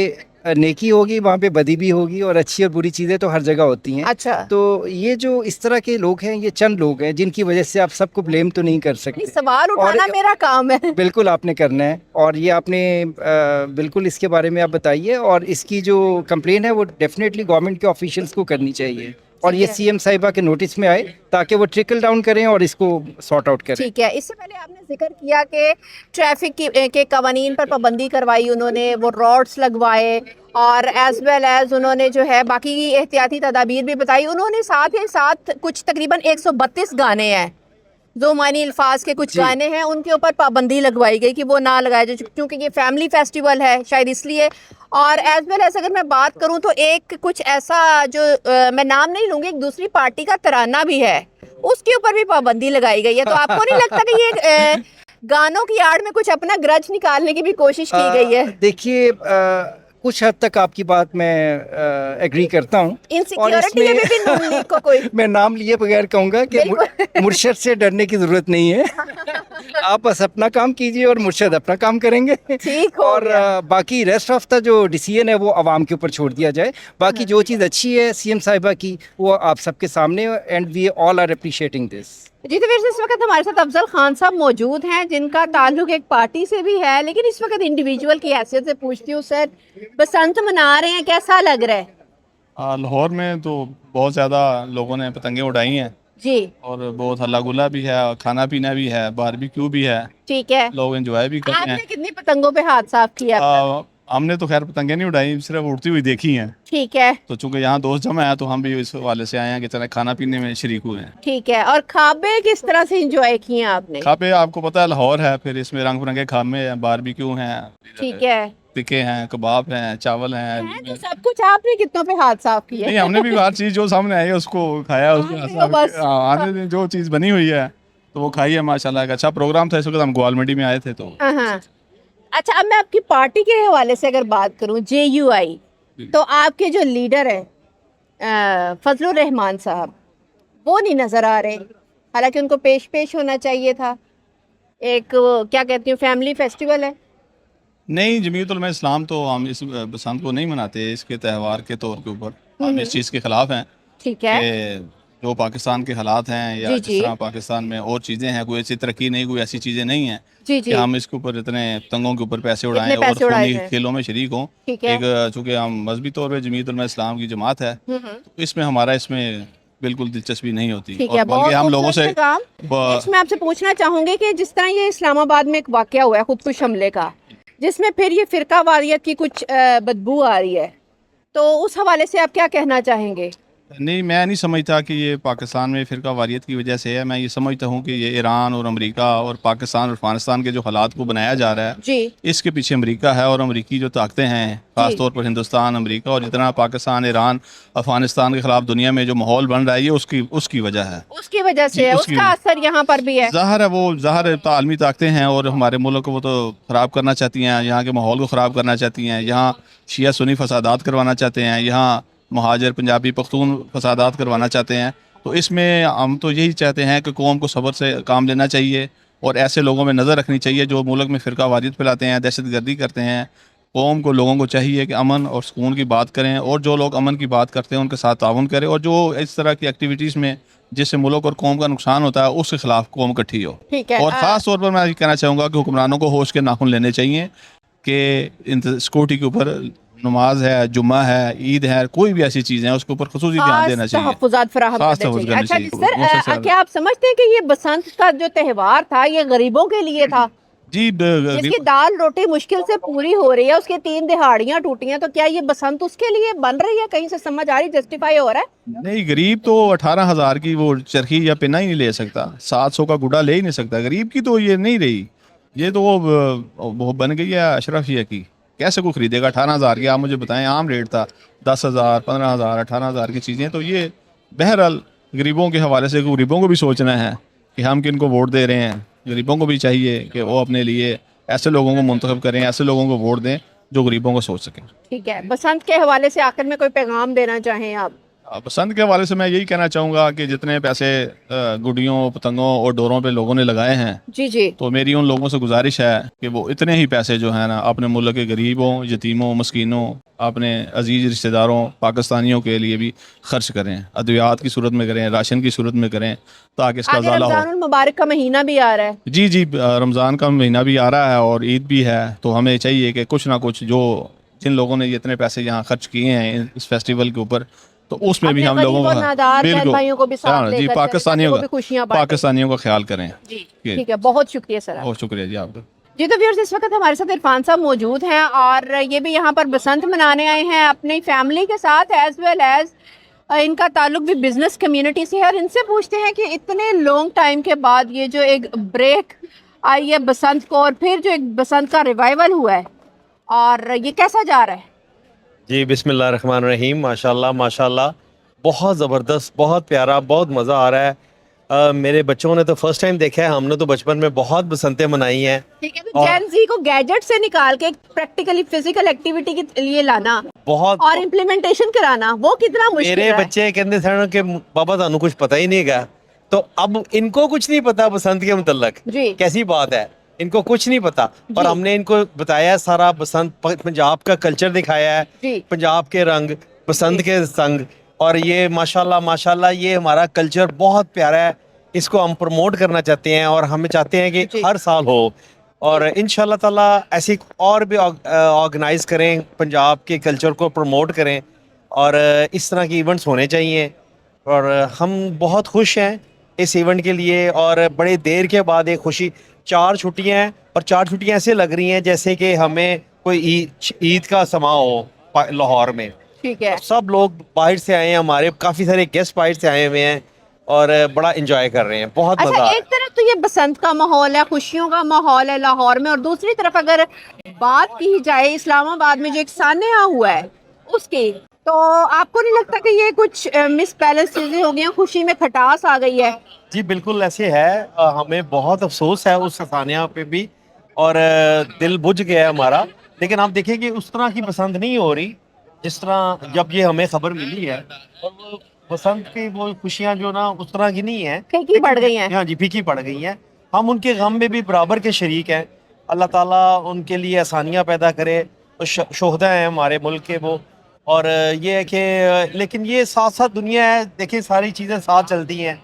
नेकी होगी वहाँ पे बदी भी होगी, और अच्छी और बुरी चीज़ें तो हर जगह होती हैं। अच्छा, तो ये जो इस तरह के लोग हैं, ये चंद लोग हैं जिनकी वजह से आप सबको ब्लेम तो नहीं कर नहीं, सकते। सवाल उठाना मेरा काम है। बिल्कुल आपने करना है, और ये आपने बिल्कुल इसके बारे में आप बताइए, और इसकी जो कंप्लेन है वो डेफिनेटली गवर्नमेंट के ऑफिशियल्स को करनी चाहिए, और ये सीएम साहिबा के नोटिस में आए ताकि वो ट्रिकल डाउन करें और इसको सॉर्ट आउट करें। ठीक है। इससे पहले आपने जिक्र किया कि ट्रैफिक के कवानीन पर पाबंदी करवाई उन्होंने, वो रॉड्स लगवाए, और एज वेल एज उन्होंने जो है बाकी एहतियाती तदाबीर भी बताई। उन्होंने साथ ही साथ कुछ तकरीबन 132 गाने हैं, जो मानी अल्फाज के कुछ गाने हैं, उनके ऊपर पाबंदी लगवाई गई कि वो ना लगाए जाए, क्योंकि ये फैमिली फेस्टिवल है शायद इसलिए। और एज वेल एज अगर मैं बात करूं तो एक कुछ ऐसा जो मैं नाम नहीं लूँगी, एक दूसरी पार्टी का तराना भी है, उसके ऊपर भी पाबंदी लगाई गई है। तो आपको नहीं लगता कि ये गानों की आड़ में कुछ अपना ग्रज निकालने की भी कोशिश की गई है? देखिए, कुछ हद तक आपकी बात मैं एग्री करता हूँ। इनसिक्योरिटी में भी नून लीग को कोई मैं नाम लिए बगैर कहूँगा कि मुर्शद से डरने की ज़रूरत नहीं है। आप बस अपना काम कीजिए और मुर्शद अपना काम करेंगे। ठीक हो और गया। बाकी रेस्ट ऑफ द जो डिसीजन है वो आवाम के ऊपर छोड़ दिया जाए। बाकी जो चीज़ अच्छी है सीएम साहिबा की, वो आप सबके सामने, and we all are appreciating this. जी, तो फिर इस वक्त हमारे साथ अफजल खान साहब मौजूद हैं, जिनका ताल्लुक एक पार्टी से भी है, लेकिन इस वक्त इंडिविजुअल की हैसियत से पूछती हूँ, सर बसंत मना रहे हैं, कैसा लग रहा है? लाहौर में तो बहुत ज़्यादा लोगों ने पतंगे उड़ाई हैं, जी, और बहुत हल्ला गुल्ला भी है, और खाना पीना भी है, बारबेक्यू भी है, ठीक है। लोग एंजॉय भी कर रहे आपने हैं। कितनी पतंगों पे हाथ साफ किया? हमने तो खैर पतंगे नहीं उड़ाई, सिर्फ उड़ती हुई देखी हैं। ठीक है, तो चूंकि यहाँ दोस्त जमा है तो हम भी इस हवाले से आए हैं कि चले खाना पीने में शरीक हुए हैं। ठीक है। और खाबे किस तरह से एंजॉय किए आपने? खापे आपको पता है लाहौर है, फिर इसमें रंग बिरंगे खामे हैं, बारबेक्यू हैं, ठीक है, टिक्के हैं, कबाब हैं, चावल है हैं। तो सब कुछ। आपने कितनों पे हाथ साफ किए? नहीं, हमने भी हर चीज़ जो सामने आई है उसको खाया, तो बस। आने दिन जो चीज़ बनी हुई है तो वो खाई है। माशाल्लाह एक अच्छा प्रोग्राम था। इस वक्त हम ग्वालमंडी में आए थे तो हाँ। अच्छा, अब मैं आपकी पार्टी के हवाले से अगर बात करूं, JUI, तो आपके जो लीडर है फजलुर रहमान साहब, वो नहीं नज़र आ रहे, हालांकि उनको पेश होना चाहिए था। एक क्या कहती हूँ, फैमिली फेस्टिवल है। नहीं, जमीयत उलमा इस्लाम तो हम इस बसंत को नहीं मनाते इसके त्यौहार के तौर के ऊपर। हम इस चीज़ के ख़िलाफ़ हैं ठीक है, कि जो पाकिस्तान के हालात हैं या जी, जिस जी। तरह पाकिस्तान में और चीज़ें हैं, कोई ऐसी तरक्की नहीं, कोई ऐसी चीज़ें नहीं हैं जी कि जी, हम इसके ऊपर इतने पतंगों के ऊपर पैसे उड़ाएं इतने और पैसे उड़ाए खूनी हैं। खेलों में शरीक हों। ठीक है। एक चूँकि हम मजहबी तौर पर जमीयत उलमा इस्लाम की जमात है, तो इसमें हमारा इसमें बिल्कुल दिलचस्पी नहीं होती। ठीक और है, बल्कि बहुत हम लोगों से खूबसूरत काम। नेक्स्ट मैं आपसे पूछना चाहूँगी कि जिस तरह ये इस्लामाबाद में एक वाक़या हुआ है खुदकुश हमले का, जिसमें फिर ये फ़िरका वारियत की कुछ बदबू आ रही है, तो उस हवाले से आप क्या कहना चाहेंगे? نہیں میں نہیں سمجھتا کہ یہ پاکستان میں فرقہ واریت کی وجہ سے ہے. میں یہ سمجھتا ہوں کہ یہ ایران اور امریکہ اور پاکستان اور افغانستان کے جو حالات کو بنایا جا رہا ہے جی اس کے پیچھے امریکہ ہے اور امریکی جو طاقتیں ہیں خاص طور پر ہندوستان امریکہ اور جتنا پاکستان ایران افغانستان کے خلاف دنیا میں جو ماحول بن رہا ہے یہ اس کی وجہ ہے. اس کی وجہ سے جی، ہے، اس اس کی کا اثر یہاں پر بھی ہے. ظاہر ہے وہ عالمی طاقتیں ہیں اور ہمارے ملک کو وہ تو خراب کرنا چاہتی ہیں, یہاں کے ماحول کو خراب کرنا چاہتی ہیں, یہاں شیعہ سنی فسادات کروانا چاہتے ہیں, یہاں مہاجر پنجابی پختون فسادات کروانا چاہتے ہیں. تو اس میں ہم تو یہی چاہتے ہیں کہ قوم کو صبر سے کام لینا چاہیے اور ایسے لوگوں میں نظر رکھنی چاہیے جو ملک میں فرقہ واریت پھیلاتے ہیں, دہشت گردی کرتے ہیں. قوم کو لوگوں کو چاہیے کہ امن اور سکون کی بات کریں اور جو لوگ امن کی بات کرتے ہیں ان کے ساتھ تعاون کریں اور جو اس طرح کی ایکٹیویٹیز میں جس سے ملک اور قوم کا نقصان ہوتا ہے اس کے خلاف قوم اکٹھی ہو. ٹھیک ہے. اور خاص طور پر میں یہ کہنا چاہوں گا کہ حکمرانوں کو ہوش کے ناخن لینے چاہیے کہ سیکورٹی کے اوپر نماز ہے, جمعہ ہے, عید ہے, کوئی بھی ایسی چیزیں ہیں اس کے اوپر خصوصی دھیان دینا خاص چاہیے. تحفظات فراہم خاص کرنے تحفظ چاہیے. کرنے اچھا جی چاہیے. سر، سر کیا آپ سمجھتے ہیں کہ یہ بسنت کا جو تہوار تھا یہ غریبوں کے لیے تھا؟ جی جس کی دال روٹی مشکل سے پوری ہو رہی ہے, اس کی 3 دہاڑیاں ٹوٹی ہیں, تو کیا یہ بسنت اس کے لیے بن رہی ہے؟ کہیں سے سمجھ آ رہی, جسٹیفائی ہو رہا ہے؟ نہیں, غریب تو 18,000 کی وہ چرخی یا پنا ہی نہیں لے سکتا, 700 کا گڈا لے ہی نہیں سکتا. غریب کی تو یہ نہیں رہی, یہ تو وہ بن گئی ہے اشرفیہ کی. کیسے کوئی خریدے گا 18,000 کی؟ آپ مجھے بتائیں. عام ریٹ تھا 10,000 15,000 18,000 کی چیزیں. تو یہ بہرحال غریبوں کے حوالے سے غریبوں کو بھی سوچنا ہے کہ ہم کن کو ووٹ دے رہے ہیں. غریبوں کو بھی چاہیے کہ وہ اپنے لیے ایسے لوگوں کو منتخب کریں, ایسے لوگوں کو ووٹ دیں جو غریبوں کو سوچ سکیں. ٹھیک ہے. بسنت کے حوالے سے آخر میں کوئی پیغام دینا چاہیں آپ؟ بسنت کے حوالے سے میں یہی کہنا چاہوں گا کہ جتنے پیسے گڈیوں پتنگوں اور ڈوروں پہ لوگوں نے لگائے ہیں, جی جی, تو میری ان لوگوں سے گزارش ہے کہ وہ اتنے ہی پیسے جو ہیں نا اپنے ملک کے غریبوں, یتیموں, مسکینوں, اپنے عزیز رشتہ داروں پاکستانیوں کے لیے بھی خرچ کریں. ادویات کی صورت میں کریں, راشن کی صورت میں کریں, تاکہ اس کا آگے ازالہ ہو. رمضان المبارک کا مہینہ بھی آ رہا ہے. جی جی, رمضان کا مہینہ بھی آ رہا ہے اور عید بھی ہے, تو ہمیں چاہیے کہ کچھ نہ کچھ جو جن لوگوں نے اتنے پیسے یہاں خرچ کیے ہیں اس فیسٹیول کے اوپر, تو اس میں بھی ہم لوگوں غریب اور نادار بہن بھائیوں کو بھی ساتھ لے جی کر پاکستانیوں کا خیال کریں. جی ٹھیک ہے, بہت شکریہ سر. بہت شکریہ جی آپ کا. جی تو ویورز, اس وقت ہمارے ساتھ عرفان صاحب موجود ہیں اور یہ بھی یہاں پر بسنت منانے آئے ہیں اپنی فیملی کے ساتھ, ایز ویل ایز ان کا تعلق بھی بزنس کمیونٹی سے ہے. اور ان سے پوچھتے ہیں کہ اتنے لانگ ٹائم کے بعد یہ جو ایک بریک آئی ہے بسنت کو, اور پھر جو ایک بسنت کا ریوائول ہوا ہے, اور یہ کیسا جا رہا ہے؟ جی بسم اللہ الرحمن الرحیم. ماشاءاللہ بہت زبردست, بہت پیارا, بہت مزہ آ رہا ہے. میرے بچوں نے تو فرسٹ ٹائم دیکھا ہے, ہم نے تو بچپن میں بہت بسنتیں منائی ہیں. ٹھیک ہے, تو جین زی کو گیجٹ سے نکال کے پریکٹیکلی فزیکل ایکٹیویٹی کے لیے لانا بہت, اور امپلیمنٹیشن کرانا, وہ کتنا مشکل ہے. میرے بچے کہتے سن کہ بابا تانوں کچھ پتہ ہی نہیں گا, تو اب ان کو کچھ نہیں پتا بسنت کے متعلق. جی کیسی بات ہے, ان کو کچھ نہیں پتا, اور ہم نے ان کو بتایا سارا بسنت پنجاب کا کلچر دکھایا ہے, جی پنجاب کے رنگ, بسنت کے سنگ, اور یہ ماشاءاللہ یہ ہمارا کلچر بہت پیارا ہے. اس کو ہم پروموٹ کرنا چاہتے ہیں اور ہم چاہتے ہیں کہ ہر سال ہو, اور انشاءاللہ تعالی ایسی اور بھی آرگنائز کریں, پنجاب کے کلچر کو پروموٹ کریں, اور اس طرح کے ایونٹس ہونے چاہیے. اور ہم بہت خوش ہیں اس ایونٹ کے لیے, اور بڑے دیر کے بعد ایک خوشی. 4 چھٹیاں ہیں, اور 4 چھٹیاں ایسے لگ رہی ہیں جیسے کہ ہمیں کوئی عید کا سما ہو لاہور میں. ٹھیک ہے. سب لوگ باہر سے آئے ہیں, ہمارے کافی سارے گیسٹ باہر سے آئے ہوئے ہیں اور بڑا انجوائے کر رہے ہیں, بہت مزہ. اچھا, ایک طرف تو یہ بسنت کا ماحول ہے, خوشیوں کا ماحول ہے لاہور میں, اور دوسری طرف اگر بات کی جائے اسلام آباد میں جو ایک سانحہ ہوا ہے اس کی, تو آپ کو نہیں لگتا کہ یہ کچھ مس بیلنس چیزیں ہو گئی ہیں, خوشی میں کھٹاس آ گئی ہے؟ جی بالکل ایسے ہے, ہمیں بہت افسوس ہے اس سانحہ پہ بھی, اور دل بجھ گیا ہے ہمارا. لیکن آپ دیکھیں کہ اس طرح کی پسند نہیں ہو رہی جس طرح جب یہ ہمیں خبر ملی ہے, اور وہ بسنت کی وہ خوشیاں جو نا اس طرح کی نہیں ہیں, پھیکی پڑ گئی ہیں. ہاں جی, پھیکی پڑ گئی ہیں. ہم ان کے غم میں بھی برابر کے شریک ہیں. اللہ تعالیٰ ان کے لیے آسانیاں پیدا کرے. شہداء ہیں ہمارے ملک کے وہ, اور یہ ہے کہ لیکن یہ ساتھ ساتھ دنیا ہے, دیکھیں ساری چیزیں ساتھ چلتی ہیں,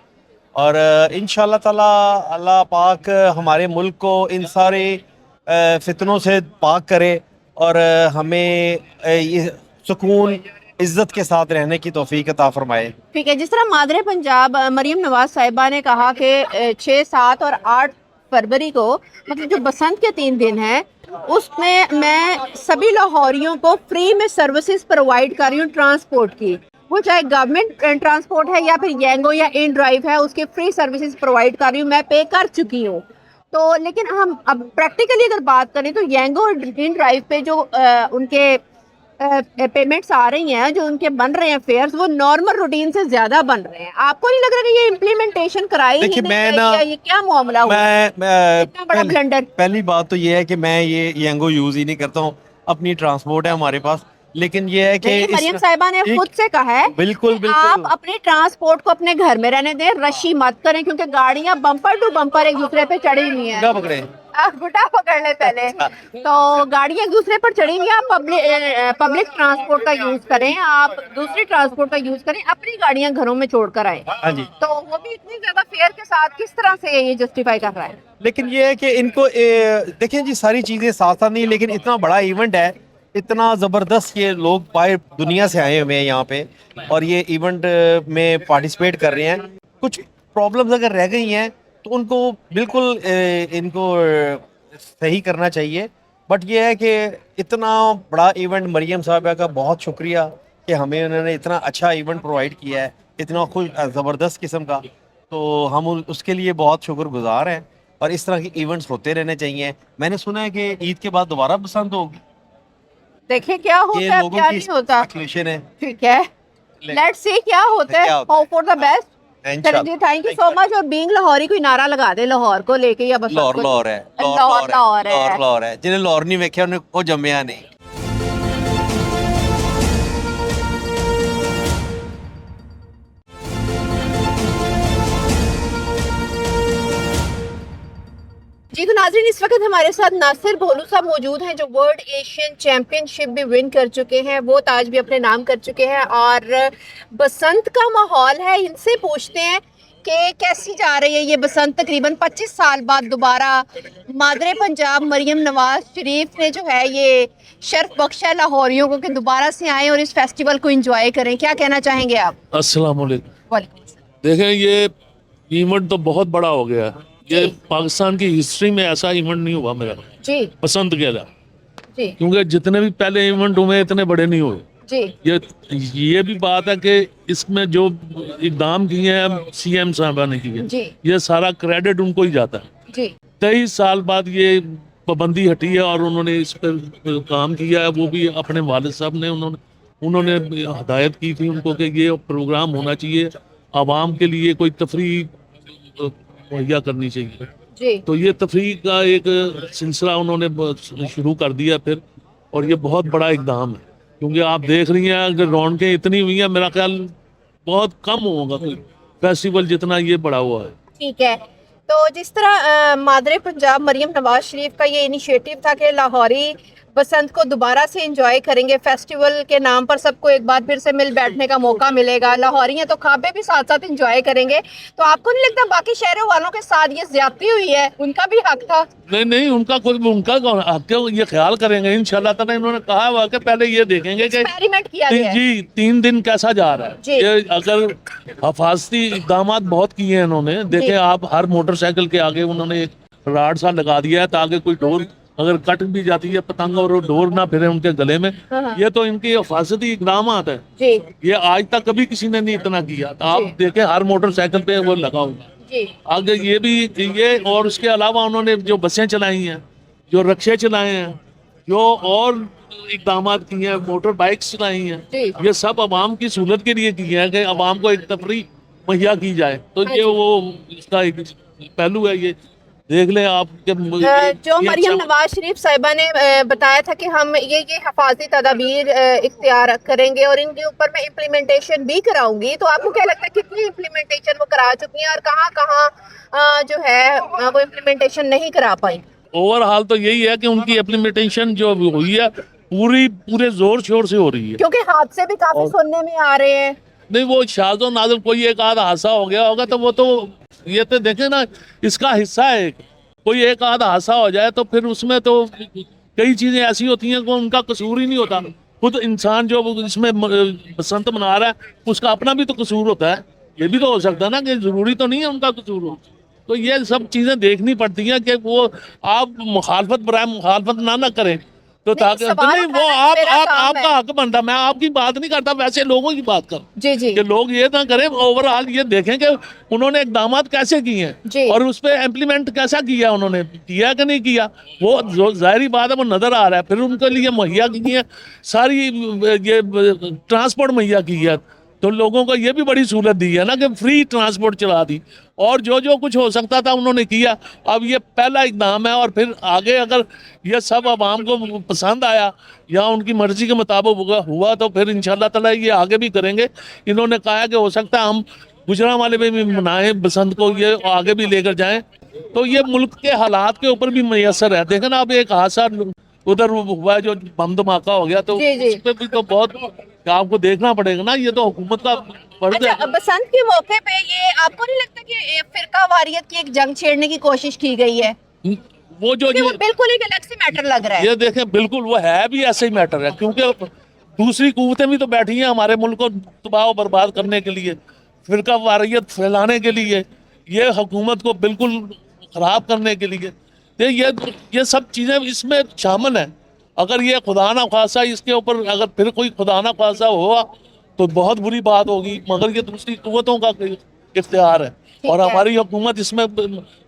اور انشاءاللہ تعالیٰ اللہ پاک ہمارے ملک کو ان سارے فتنوں سے پاک کرے, اور ہمیں یہ سکون عزت کے ساتھ رہنے کی توفیق عطا فرمائے. ٹھیک ہے. جس طرح مادر پنجاب مریم نواز صاحبہ نے کہا کہ 6, 7 اور 8 فروری کو, مطلب جو بسنت کے 3 دن ہیں, اس میں سبھی لاہوریوں کو فری میں سروسز پرووائڈ کر رہی ہوں ٹرانسپورٹ کی. وہ چاہے گورنمنٹ ٹرانسپورٹ ہے یا پھر ینگو یا ان ڈرائیو ہے, اس کے فری سروسز پرووائڈ کر رہی ہوں, میں پے کر چکی ہوں. تو لیکن ہم اب پریکٹیکلی اگر بات کریں تو ینگو اور ان ڈرائیو پہ جو ان کے پیمنٹس آ رہی ہیں, جو ان کے بن رہے ہیں فیئرز, وہ نارمل روٹین سے زیادہ بن رہے ہیں. آپ کو نہیں لگ رہا کہ یہ امپلیمنٹیشن کرائی دیکھیے میں نا یہ کیا معاملہ ہوا, اتنا بڑا بلنڈر؟ پہلی بات تو یہ ہے کہ میں یہ ینگو یوز ہی نہیں کرتا ہوں, اپنی ٹرانسپورٹ ہے ہمارے پاس. لیکن یہ ہے کہ مریم صاحبہ نے خود سے کہا ہے بالکل کہ آپ اپنی ٹرانسپورٹ کو اپنے گھر میں رہنے دیں, رشی مت کریں, کیونکہ گاڑیاں بمپر ٹو بمپر ایک دوسرے پہ چڑھی ہوئی ہیں. پکڑے گھٹا پکڑ لیں پہلے. تو گاڑیاں ایک دوسرے پر چڑھی ہوئی ہیں, آپ پبلک ٹرانسپورٹ کا یوز کریں, آپ دوسری ٹرانسپورٹ کا یوز کریں, اپنی گاڑیاں گھروں میں چھوڑ کر آئیں. ہاں جی. تو وہ بھی اتنی زیادہ فیئر کے ساتھ کس طرح سے یہ جسٹیفائی کر رہا ہے؟ لیکن یہ ہے کہ ان کو دیکھیں جی, ساری چیزیں ساتھ ساتھ نہیں, لیکن اتنا بڑا ایونٹ ہے, اتنا زبردست, یہ لوگ باہر دنیا سے آئے ہوئے ہیں یہاں پہ اور یہ ایونٹ میں پارٹیسپیٹ کر رہے ہیں. کچھ پرابلمز اگر رہ گئی ہیں تو ان کو بالکل ان کو صحیح کرنا چاہیے. بٹ یہ ہے کہ اتنا بڑا ایونٹ, مریم صاحبہ کا بہت شکریہ کہ ہمیں انہوں نے اتنا اچھا ایونٹ پرووائڈ کیا ہے, اتنا خوش زبردست قسم کا. تو ہم اس کے لیے بہت شکر گزار ہیں, اور اس طرح کے ایونٹس ہوتے رہنے چاہیے. میں نے سنا ہے کہ عید کے بعد دوبارہ بسنت ہوگی. دیکھیں کیا ہوتا ہے, کیا نہیں ہوتا. ہے. ٹھیک ہے, لیٹس سی کیا ہوتا ہے. Hope for the best. چلیں جی, تھینک یو سو مچ. اور بینگ لاہوری کوئی نعرہ لگا دے لاہور کو لے کے, یا بس لاہور ہے, لاہور ہے. جنہیں لاہور نہیں ویکھیا انہیں وہ جمیا نہیں. جی تو ناظرین, اس وقت ہمارے ساتھ ناصر بھولو صاحب موجود ہیں, جو ورلڈ ایشین چیمپئن شپ بھی ون کر چکے ہیں, وہ تاج بھی اپنے نام کر چکے ہیں, اور بسنت کا ماحول ہے. ان سے پوچھتے ہیں کہ کیسی جا رہی ہے یہ بسنت. تقریباً 25 سال بعد دوبارہ مادر پنجاب مریم نواز شریف نے جو ہے یہ شرف بخشا ہے لاہوریوں کو کہ دوبارہ سے آئیں اور اس فیسٹیول کو انجوائے کریں. کیا کہنا چاہیں گے آپ؟ السلام علیکم. وعلیکم السلام. دیکھیں, یہ ایونٹ تو بہت بڑا ہو گیا ہے. یہ پاکستان کی ہسٹری میں ایسا ایونٹ نہیں ہوا میرا جی بسنت کے علاوہ, جی کیونکہ جتنے بھی پہلے ایونٹ ہوئے اتنے بڑے نہیں ہوئے. جی یہ بھی بات ہے کہ اس میں جو اقدام کیے ہیں سی ایم صاحبہ نے کیے, جی یہ سارا کریڈٹ ان کو ہی جاتا ہے. جی 23 سال بعد یہ پابندی ہٹی ہے اور انہوں نے اس پر کام کیا ہے. وہ بھی اپنے والد صاحب نے, انہوں نے ہدایت کی تھی ان کو کہ یہ پروگرام ہونا چاہیے, عوام کے لیے کوئی تفریح مہیا کرنی چاہیے. جی تو یہ تفریح کا ایک سلسلہ انہوں نے شروع کر دیا پھر, اور یہ بہت بڑا اقدام ہے. کیونکہ آپ دیکھ رہی ہیں اگر رونقیں اتنی ہوئی ہیں, میرا خیال بہت کم ہوگا کوئی فیسٹیول جتنا یہ بڑا ہوا ہے. ٹھیک ہے. تو جس طرح مادر پنجاب مریم نواز شریف کا یہ انیشیٹو تھا کہ لاہوری بسنت کو دوبارہ سے انجوائے کریں گے, فیسٹیول کے نام پر سب کو ایک بار پھر سے مل بیٹھنے کا موقع ملے گا, لاہوری ہیں تو کھابے بھی ساتھ ساتھ انجوائے کریں گے, تو آپ کو نہیں لگتا باقی شہروں والوں کے ساتھ یہ زیادتی ہوئی ہے؟ ان کا بھی حق تھا. نہیں, ان کا حق ہے, یہ خیال کریں گے انشاءاللہ تعالی. انہوں نے کہا ہوا کہ پہلے یہ دیکھیں گے کہ ایکسپیریمنٹ کیا گیا ہے. جی 3 دن کیسا جا رہا ہے. یہ اگر حفاظتی اقدامات بہت کیے ہیں انہوں نے, دیکھیں آپ ہر موٹر سائیکل کے آگے انہوں نے ایک راڈ سا لگا دیا ہے تاکہ کوئی ڈور اگر کٹ بھی جاتی ہے پتنگ اور ڈور نہ پھرے ان کے گلے میں. یہ تو ان کی حفاظتی اقدامات ہے. یہ آج تک کبھی کسی نے نہیں اتنا کیا. تو آپ دیکھیں ہر موٹر سائیکل پہ وہ لگا ہوگا. آگے یہ بھی یہ, اور اس کے علاوہ انہوں نے جو بسیں چلائی ہیں, جو رکشے چلائے ہیں, جو اور اقدامات کیے ہیں, موٹر بائکس چلائی ہیں, یہ سب عوام کی سہولت کے لیے کیے ہیں کہ عوام کو ایک تفریح مہیا کی جائے. تو یہ وہ اس کا ایک پہلو ہے. یہ دیکھ لیں آپ کہ جو مریم نواز شریف صاحبہ نے بتایا تھا کہ ہم یہ حفاظتی تدابیر اختیار کریں گے اور ان کے اوپر میں امپلیمنٹیشن بھی کراؤں گی, تو آپ کو کیا لگتا ہے کتنی امپلیمنٹیشن وہ کرا چکی ہیں اور کہاں کہاں جو ہے وہ امپلیمنٹیشن نہیں کرا پائیں؟ اوور حال تو یہی ہے کہ ان کی امپلیمنٹیشن جو ہوئی ہے پورے زور شور سے ہو رہی ہے, کیونکہ حادثے بھی کافی سننے میں آ رہے ہیں. نہیں وہ شاذ و نادر کوئی ایک آدھ حادثہ ہو گیا ہوگا تو وہ تو یہ تو دیکھیں نا اس کا حصہ ہے. کوئی ایک آدھ حادثہ ہو جائے تو پھر اس میں تو کئی چیزیں ایسی ہوتی ہیں کہ ان کا قصور ہی نہیں ہوتا. خود انسان جو اس میں بسنت منا رہا ہے اس کا اپنا بھی تو قصور ہوتا ہے. یہ بھی تو ہو سکتا ہے نا کہ ضروری تو نہیں ہے ان کا قصور ہو. تو یہ سب چیزیں دیکھنی پڑتی ہیں کہ وہ آپ مخالفت برائے مخالفت نہ کریں. تو تاکہ نہیں وہ آپ کام ہے۔ کا حق بنتا، میں آپ کی بات نہیں کرتا، ویسے لوگوں کی بات کر جی جی کہ لوگ یہ نہ کریں، اوور آل یہ دیکھیں کہ انہوں نے اقدامات کیسے کیے جی۔ ہیں اور اس پہ امپلیمنٹ کیسا کیا انہوں نے، کیا کہ نہیں کیا، وہ ظاہری بات ہے وہ نظر آ رہا ہے۔ پھر ان کے لیے مہیا کی ہے ساری یہ ٹرانسپورٹ مہیا کی ہے، تو لوگوں کو یہ بھی بڑی سہولت دی ہے نا کہ فری ٹرانسپورٹ چلا دی، اور جو کچھ ہو سکتا تھا انہوں نے کیا۔ اب یہ پہلا اقدام ہے، اور پھر آگے اگر یہ سب عوام کو پسند آیا یا ان کی مرضی کے مطابق ہوا تو پھر انشاءاللہ تعالیٰ یہ آگے بھی کریں گے۔ انہوں نے کہا ہے کہ ہو سکتا ہے ہم گجرانوالے میں بھی منائیں بسنت کو، یہ آگے بھی لے کر جائیں، تو یہ ملک کے حالات کے اوپر بھی میسر ہے۔ دیکھیں نا اب ایک حادثہ ادھر ہوا ہے جو بم دھماکہ ہو گیا، تو جی جی۔ اس پہ بھی تو بہت آپ کو دیکھنا پڑے گا نا، یہ تو حکومت کا فرض ہے۔ اچھا، بسنت کے موقع پہ یہ آپ کو نہیں لگتا کہ فرقہ واریت کی ایک جنگ چھیڑنے کی کوشش کی گئی ہے؟ وہ جو کہ وہ بالکل ایک الگ سے میٹر لگ رہا ہے۔ یہ دیکھیں بالکل وہ ہے بھی ایسے ہی میٹر ہے، کیونکہ دوسری قوتیں بھی تو بیٹھی ہیں ہمارے ملک کو تباہ و برباد کرنے کے لیے، فرقہ واریت پھیلانے کے لیے، یہ حکومت کو بالکل خراب کرنے کے لیے۔ یہ سب چیزیں اس میں شامل ہیں۔ اگر یہ خدا نہ خواصہ اس کے اوپر اگر پھر کوئی خدا نہ خواصہ ہوا تو بہت بری بات ہوگی، مگر یہ دوسری قوتوں کا اختیار ہے، اور ہماری حکومت اس میں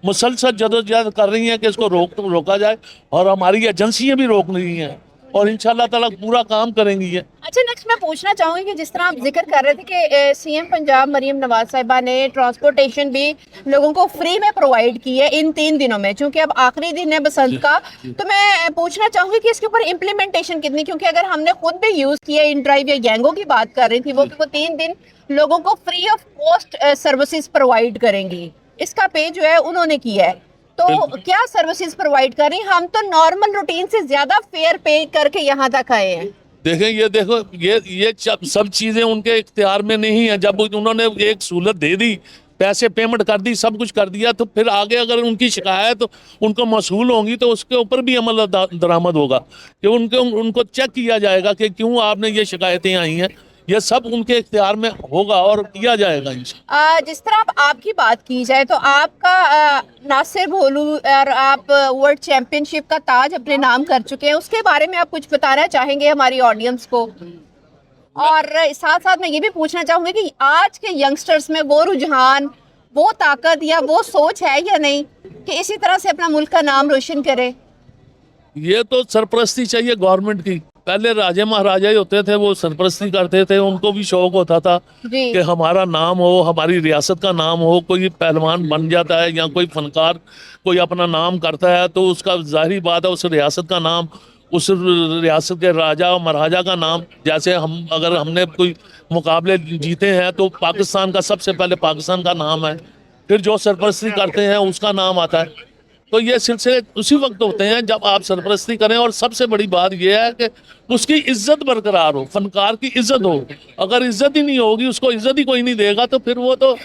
مسلسل جدوجہد کر رہی ہے کہ اس کو روکا جائے، اور ہماری ایجنسیاں بھی روک رہی ہیں، اور انشاءاللہ تعالیٰ پورا کام کریں گی یہ۔ اچھا، نیکسٹ میں پوچھنا چاہوں گی کہ جس طرح آپ ذکر کر رہے تھے کہ سی ایم پنجاب مریم نواز صاحبہ نے ٹرانسپورٹیشن بھی لوگوں کو فری میں پرووائڈ کی ہے ان 3 دنوں میں، چونکہ اب آخری دن ہے بسنت کا، تو میں پوچھنا چاہوں گی کہ اس کے اوپر امپلیمنٹیشن کتنی، کیونکہ اگر ہم نے خود بھی یوز کیا ان ڈرائیو یا گینگوں کی بات کر رہی تھی وہ 3 دن لوگوں کو free of cost services provide کریں گی، اس کا پے جو ہے انہوں نے کیا ہے، تو کیا سروسز پرووائڈ کر رہی ہیں؟ ہم تو نارمل روٹین سے زیادہ فیئر پے کر کے یہاں تک آئے ہیں۔ دیکھیں یہ دیکھو یہ سب چیزیں ان کے اختیار میں نہیں ہیں۔ جب انہوں نے ایک سہولت دے دی، پیسے پیمنٹ کر دی، سب کچھ کر دیا، تو پھر آگے اگر ان کی شکایت ان کو موصول ہوں گی تو اس کے اوپر بھی عمل درآمد ہوگا، کہ ان کو چیک کیا جائے گا کہ کیوں آپ نے یہ شکایتیں آئی ہیں، یہ سب ان کے اختیار میں ہوگا اور کیا جائے گا انشاءاللہ۔ جس طرح آپ کی بات کی جائے تو آپ کا ناصر بھولو اور آپ ورلڈ چیمپئن شپ کا تاج اپنے نام کر چکے ہیں، اس کے بارے میں آپ کچھ بتانا چاہیں گے ہماری آڈینس کو؟ اور ساتھ ساتھ میں یہ بھی پوچھنا چاہوں گی کہ آج کے ینگسٹرز میں وہ رجحان، وہ طاقت یا وہ سوچ ہے یا نہیں کہ اسی طرح سے اپنا ملک کا نام روشن کرے؟ یہ تو سرپرستی چاہیے گورنمنٹ کی۔ پہلے راجے مہاراجا ہی ہوتے تھے، وہ سرپرستی کرتے تھے، ان کو بھی شوق ہوتا تھا کہ ہمارا نام ہو، ہماری ریاست کا نام ہو۔ کوئی پہلوان بن جاتا ہے یا کوئی فنکار کوئی اپنا نام کرتا ہے تو اس کا ظاہری بات ہے اس ریاست کا نام، اس ریاست کے راجا اور مہاراجا کا نام۔ جیسے اگر ہم نے کوئی مقابلے جیتے ہیں تو پاکستان کا سب سے پہلے پاکستان کا نام ہے، پھر جو سرپرستی کرتے ہیں اس کا نام آتا ہے۔ تو یہ سلسلے اسی وقت ہوتے ہیں جب آپ سرپرستی کریں، اور سب سے بڑی بات یہ ہے کہ اس کی عزت برقرار ہو، فنکار کی عزت ہو۔ اگر عزت ہی نہیں ہوگی، اس کو عزت ہی کوئی نہیں دے گا، تو پھر وہ تو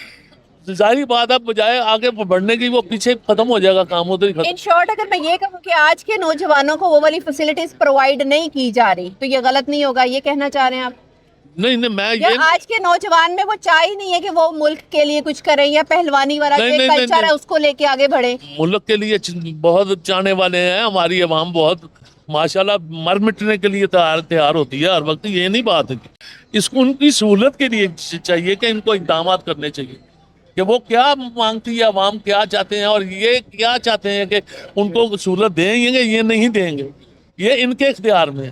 ظاہری بات ہے بجائے آگے بڑھنے کی وہ پیچھے ختم ہو جائے گا، کام ادھر ہی ختم۔ ان شارٹ اگر میں یہ کہوں کہ آج کے نوجوانوں کو وہ والی فیسلٹیز پرووائڈ نہیں کی جا رہی تو یہ غلط نہیں ہوگا، یہ کہنا چاہ رہے ہیں آپ؟ نہیں میں یا آج کے نوجوان میں وہ چاہ ہی نہیں ہے کہ وہ ملک کے لیے کچھ کریں، یا پہلوانی والا جو کلچر ہے اس کو لے کے آگے بڑھیں؟ ملک کے لیے بہت چاہنے والے ہیں، ہماری عوام بہت ماشاءاللہ مر مٹنے کے لیے تیار ہوتی ہے ہر وقت، یہ نہیں بات ہے۔ اس کو ان کی سہولت کے لیے چاہیے کہ ان کو اقدامات کرنے چاہیے کہ وہ کیا مانگتی ہے عوام، کیا چاہتے ہیں، اور یہ کیا چاہتے ہیں کہ ان کو سہولت دیں گے یہ نہیں دیں گے، یہ ان کے اختیار میں ہے،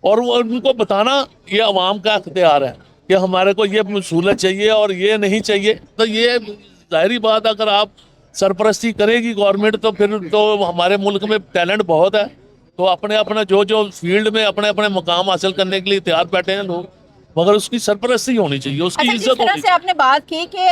اور وہ ان کو بتانا یہ عوام کا اختیار ہے کہ ہمارے کو یہ سہولت چاہیے اور یہ نہیں چاہیے۔ تو یہ ظاہری بات اگر آپ سرپرستی کرے گی گورنمنٹ تو پھر تو ہمارے ملک میں ٹیلنٹ بہت ہے، تو اپنا جو فیلڈ میں اپنے مقام حاصل کرنے کے لیے تیار بیٹھے ہیں لوگ، مگر اس کی سرپرستی ہونی چاہیے، اس کی جس عزت طرح ہونی سے آپ نے بات کی کہ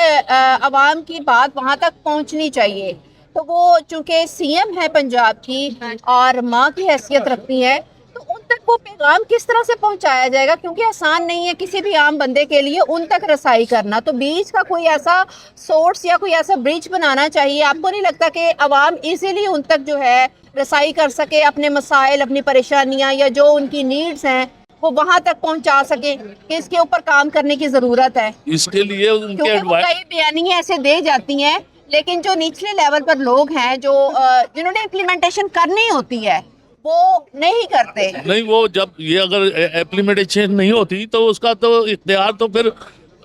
عوام کی بات وہاں تک پہنچنی چاہیے، تو وہ چونکہ سی ایم ہے پنجاب کی اور ماں کی حیثیت رکھتی ہے، تو ان تک وہ پیغام کس طرح سے پہنچایا جائے گا؟ کیونکہ آسان نہیں ہے کسی بھی عام بندے کے لیے ان تک رسائی کرنا، تو بیچ کا کوئی ایسا سورس یا کوئی ایسا برج بنانا چاہیے۔ آپ کو نہیں لگتا کہ عوام ایزیلی ان تک جو ہے رسائی کر سکے، اپنے مسائل، اپنی پریشانیاں یا جو ان کی نیڈز ہیں وہ وہاں تک پہنچا سکے، کہ اس کے اوپر کام کرنے کی ضرورت ہے؟ اس کے لیے ان کے کیونکہ وہ کئی بیانیاں ایسے دے جاتی ہیں، لیکن جو نچلے لیول پر لوگ ہیں، جو جنہوں نے امپلیمنٹیشن کرنی ہوتی ہے، وہ نہیں کرتے. نہیں وہ جب یہ اگر امپلیمنٹیشن نہیں ہوتی تو اس کا تو اختیار تو پھر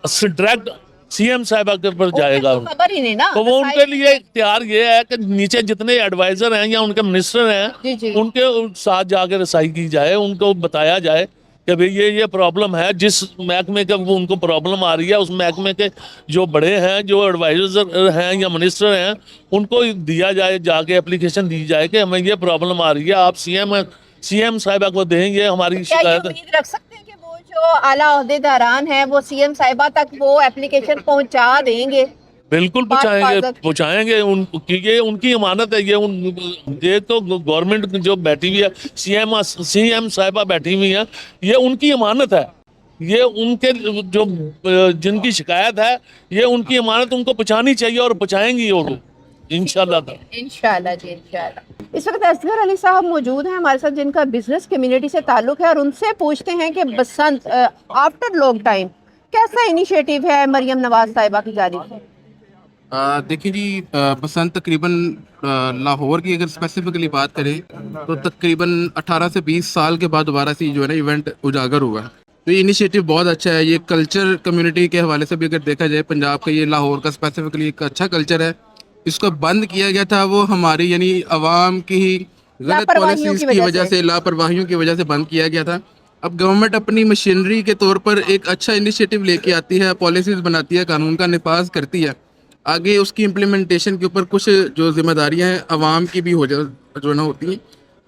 ڈائریکٹ سی ایم صاحبہ کے اوپر جائے گا. خبر ہی نہیں نا. تو وہ ان کے لیے اختیار یہ ہے کہ نیچے جتنے ایڈوائزر ہیں یا ان کے منسٹر ہیں ان کے ساتھ جا کے رسائی کی جائے, ان کو بتایا جائے کہ بھئی یہ پرابلم ہے, جس محکمے کے وہ ان کو پرابلم آ رہی ہے اس محکمے کے جو بڑے ہیں, جو ایڈوائزر ہیں یا منسٹر ہیں, ان کو دیا جائے, جا کے اپلیکیشن دی جائے کہ ہمیں یہ پرابلم آ رہی ہے, آپ سی ایم صاحبہ کو دیں, یہ ہماری کیا یہ شکایت ہے. امید رکھ سکتے ہیں کہ وہ جو اعلیٰ عہدیداران ہیں وہ سی ایم صاحبہ تک وہ اپلیکیشن پہنچا دیں گے؟ بالکل پہنچائیں گے یہ ان کی امانت ہے. یہ تو گورنمنٹ جو بیٹھی ہوئی ہے, سی ایم صاحبہ بیٹھی ہوئی ہیں, یہ ان کی امانت ہے. یہ ان کے جو جن کی شکایت ہے یہ ان کی امانت ان کو پہنچانی چاہیے اور پہنچائیں گی وہ انشاءاللہ. انشاءاللہ جی انشاءاللہ. اس وقت اصغر علی صاحب موجود ہیں ہمارے ساتھ جن کا بزنس کمیونٹی سے تعلق ہے, اور ان سے پوچھتے ہیں کہ بسنت آفٹر لانگ ٹائم کیسا انیشیٹو ہے مریم نواز صاحبہ کی جانب سے؟ دیکھیں جی, بسنت تقریباً لاہور کی اگر اسپیسیفکلی بات کریں تو تقریباً 18 سے 20 سال کے بعد دوبارہ سے جو ہے نا ایونٹ اجاگر ہوا ہے. تو یہ انیشیٹو بہت اچھا ہے. یہ کلچر کمیونٹی کے حوالے سے بھی اگر دیکھا جائے, پنجاب کا یہ لاہور کا اسپیسیفکلی ایک اچھا کلچر ہے. اس کو بند کیا گیا تھا وہ ہماری یعنی عوام کی ہی غلط پالیسیز کی وجہ سے, لاپرواہیوں کی وجہ سے بند کیا گیا تھا. اب گورنمنٹ اپنی مشینری کے طور پر ایک اچھا انیشیٹو لے کے آتی ہے, پالیسیز بناتی ہے, قانون کا نفاذ کرتی ہے. آگے اس کی امپلیمنٹیشن کے اوپر کچھ جو ذمہ داریاں ہیں عوام کی بھی جو ہے نا ہوتی ہیں.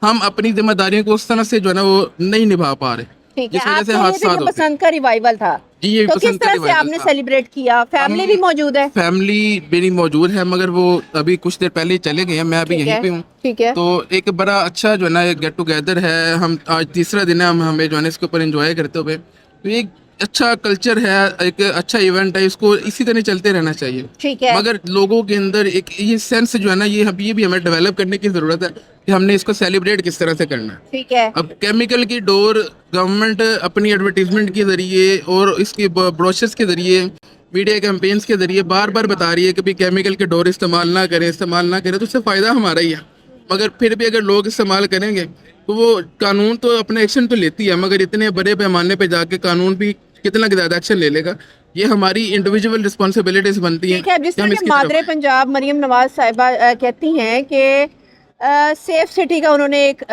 ہم اپنی ذمہ داریوں کو اس طرح سے جو ہے نا وہ نہیں نبھا پا رہے, جس وجہ سے حادثات ہوتے ہیں. بسنت کا ریوائول تھا جی, یہ تو کس طرح سے آپ نے سیلیبریٹ کیا؟ فیملی بھی موجود ہے؟ فیملی میری موجود ہے, مگر وہ ابھی کچھ دیر پہلے چلے گئے ہیں, میں ابھی یہیں پہ ہوں. ٹھیک ہے. تو ایک بڑا اچھا جو ہے نا ایک گیٹ ٹوگیدر ہے. ہم آج تیسرا دن ہے, ہمیں جو ہے نا اس کے اوپر انجوائے کرتے ہوئے. تو ایک اچھا کلچر ہے, ایک اچھا ایونٹ ہے, اس کو اسی طرح چلتے رہنا چاہیے. ٹھیک ہے. مگر لوگوں کے اندر ایک یہ سینس جو ہے نا یہ بھی ہمیں ڈیولپ کرنے کی ضرورت ہے کہ ہم نے اس کو سیلیبریٹ کس طرح سے کرنا ہے. ٹھیک ہے. اب کیمیکل کی ڈور گورنمنٹ اپنی ایڈورٹیزمنٹ کے ذریعے اور اس کی بروشرز کے ذریعے, میڈیا کیمپینز کے ذریعے بار بار بتا رہی ہے کہ بھی کیمیکل کے ڈور استعمال نہ کریں, تو اس سے فائدہ ہمارا ہی ہے. مگر پھر بھی اگر لوگ استعمال کریں گے تو وہ قانون تو اپنے ایکشن تو لیتی ہے, مگر اتنے بڑے پیمانے پہ جا کے قانون بھی کتنا زیادہ ایکشن لے لے گا, یہ ہماری انڈیویجول رسپانسبلٹیز بنتی ہیں. جس طرح کہ مادر پنجاب مریم نواز صاحبہ کہتی ہیں کہ سیف سٹی کا انہوں نے ایک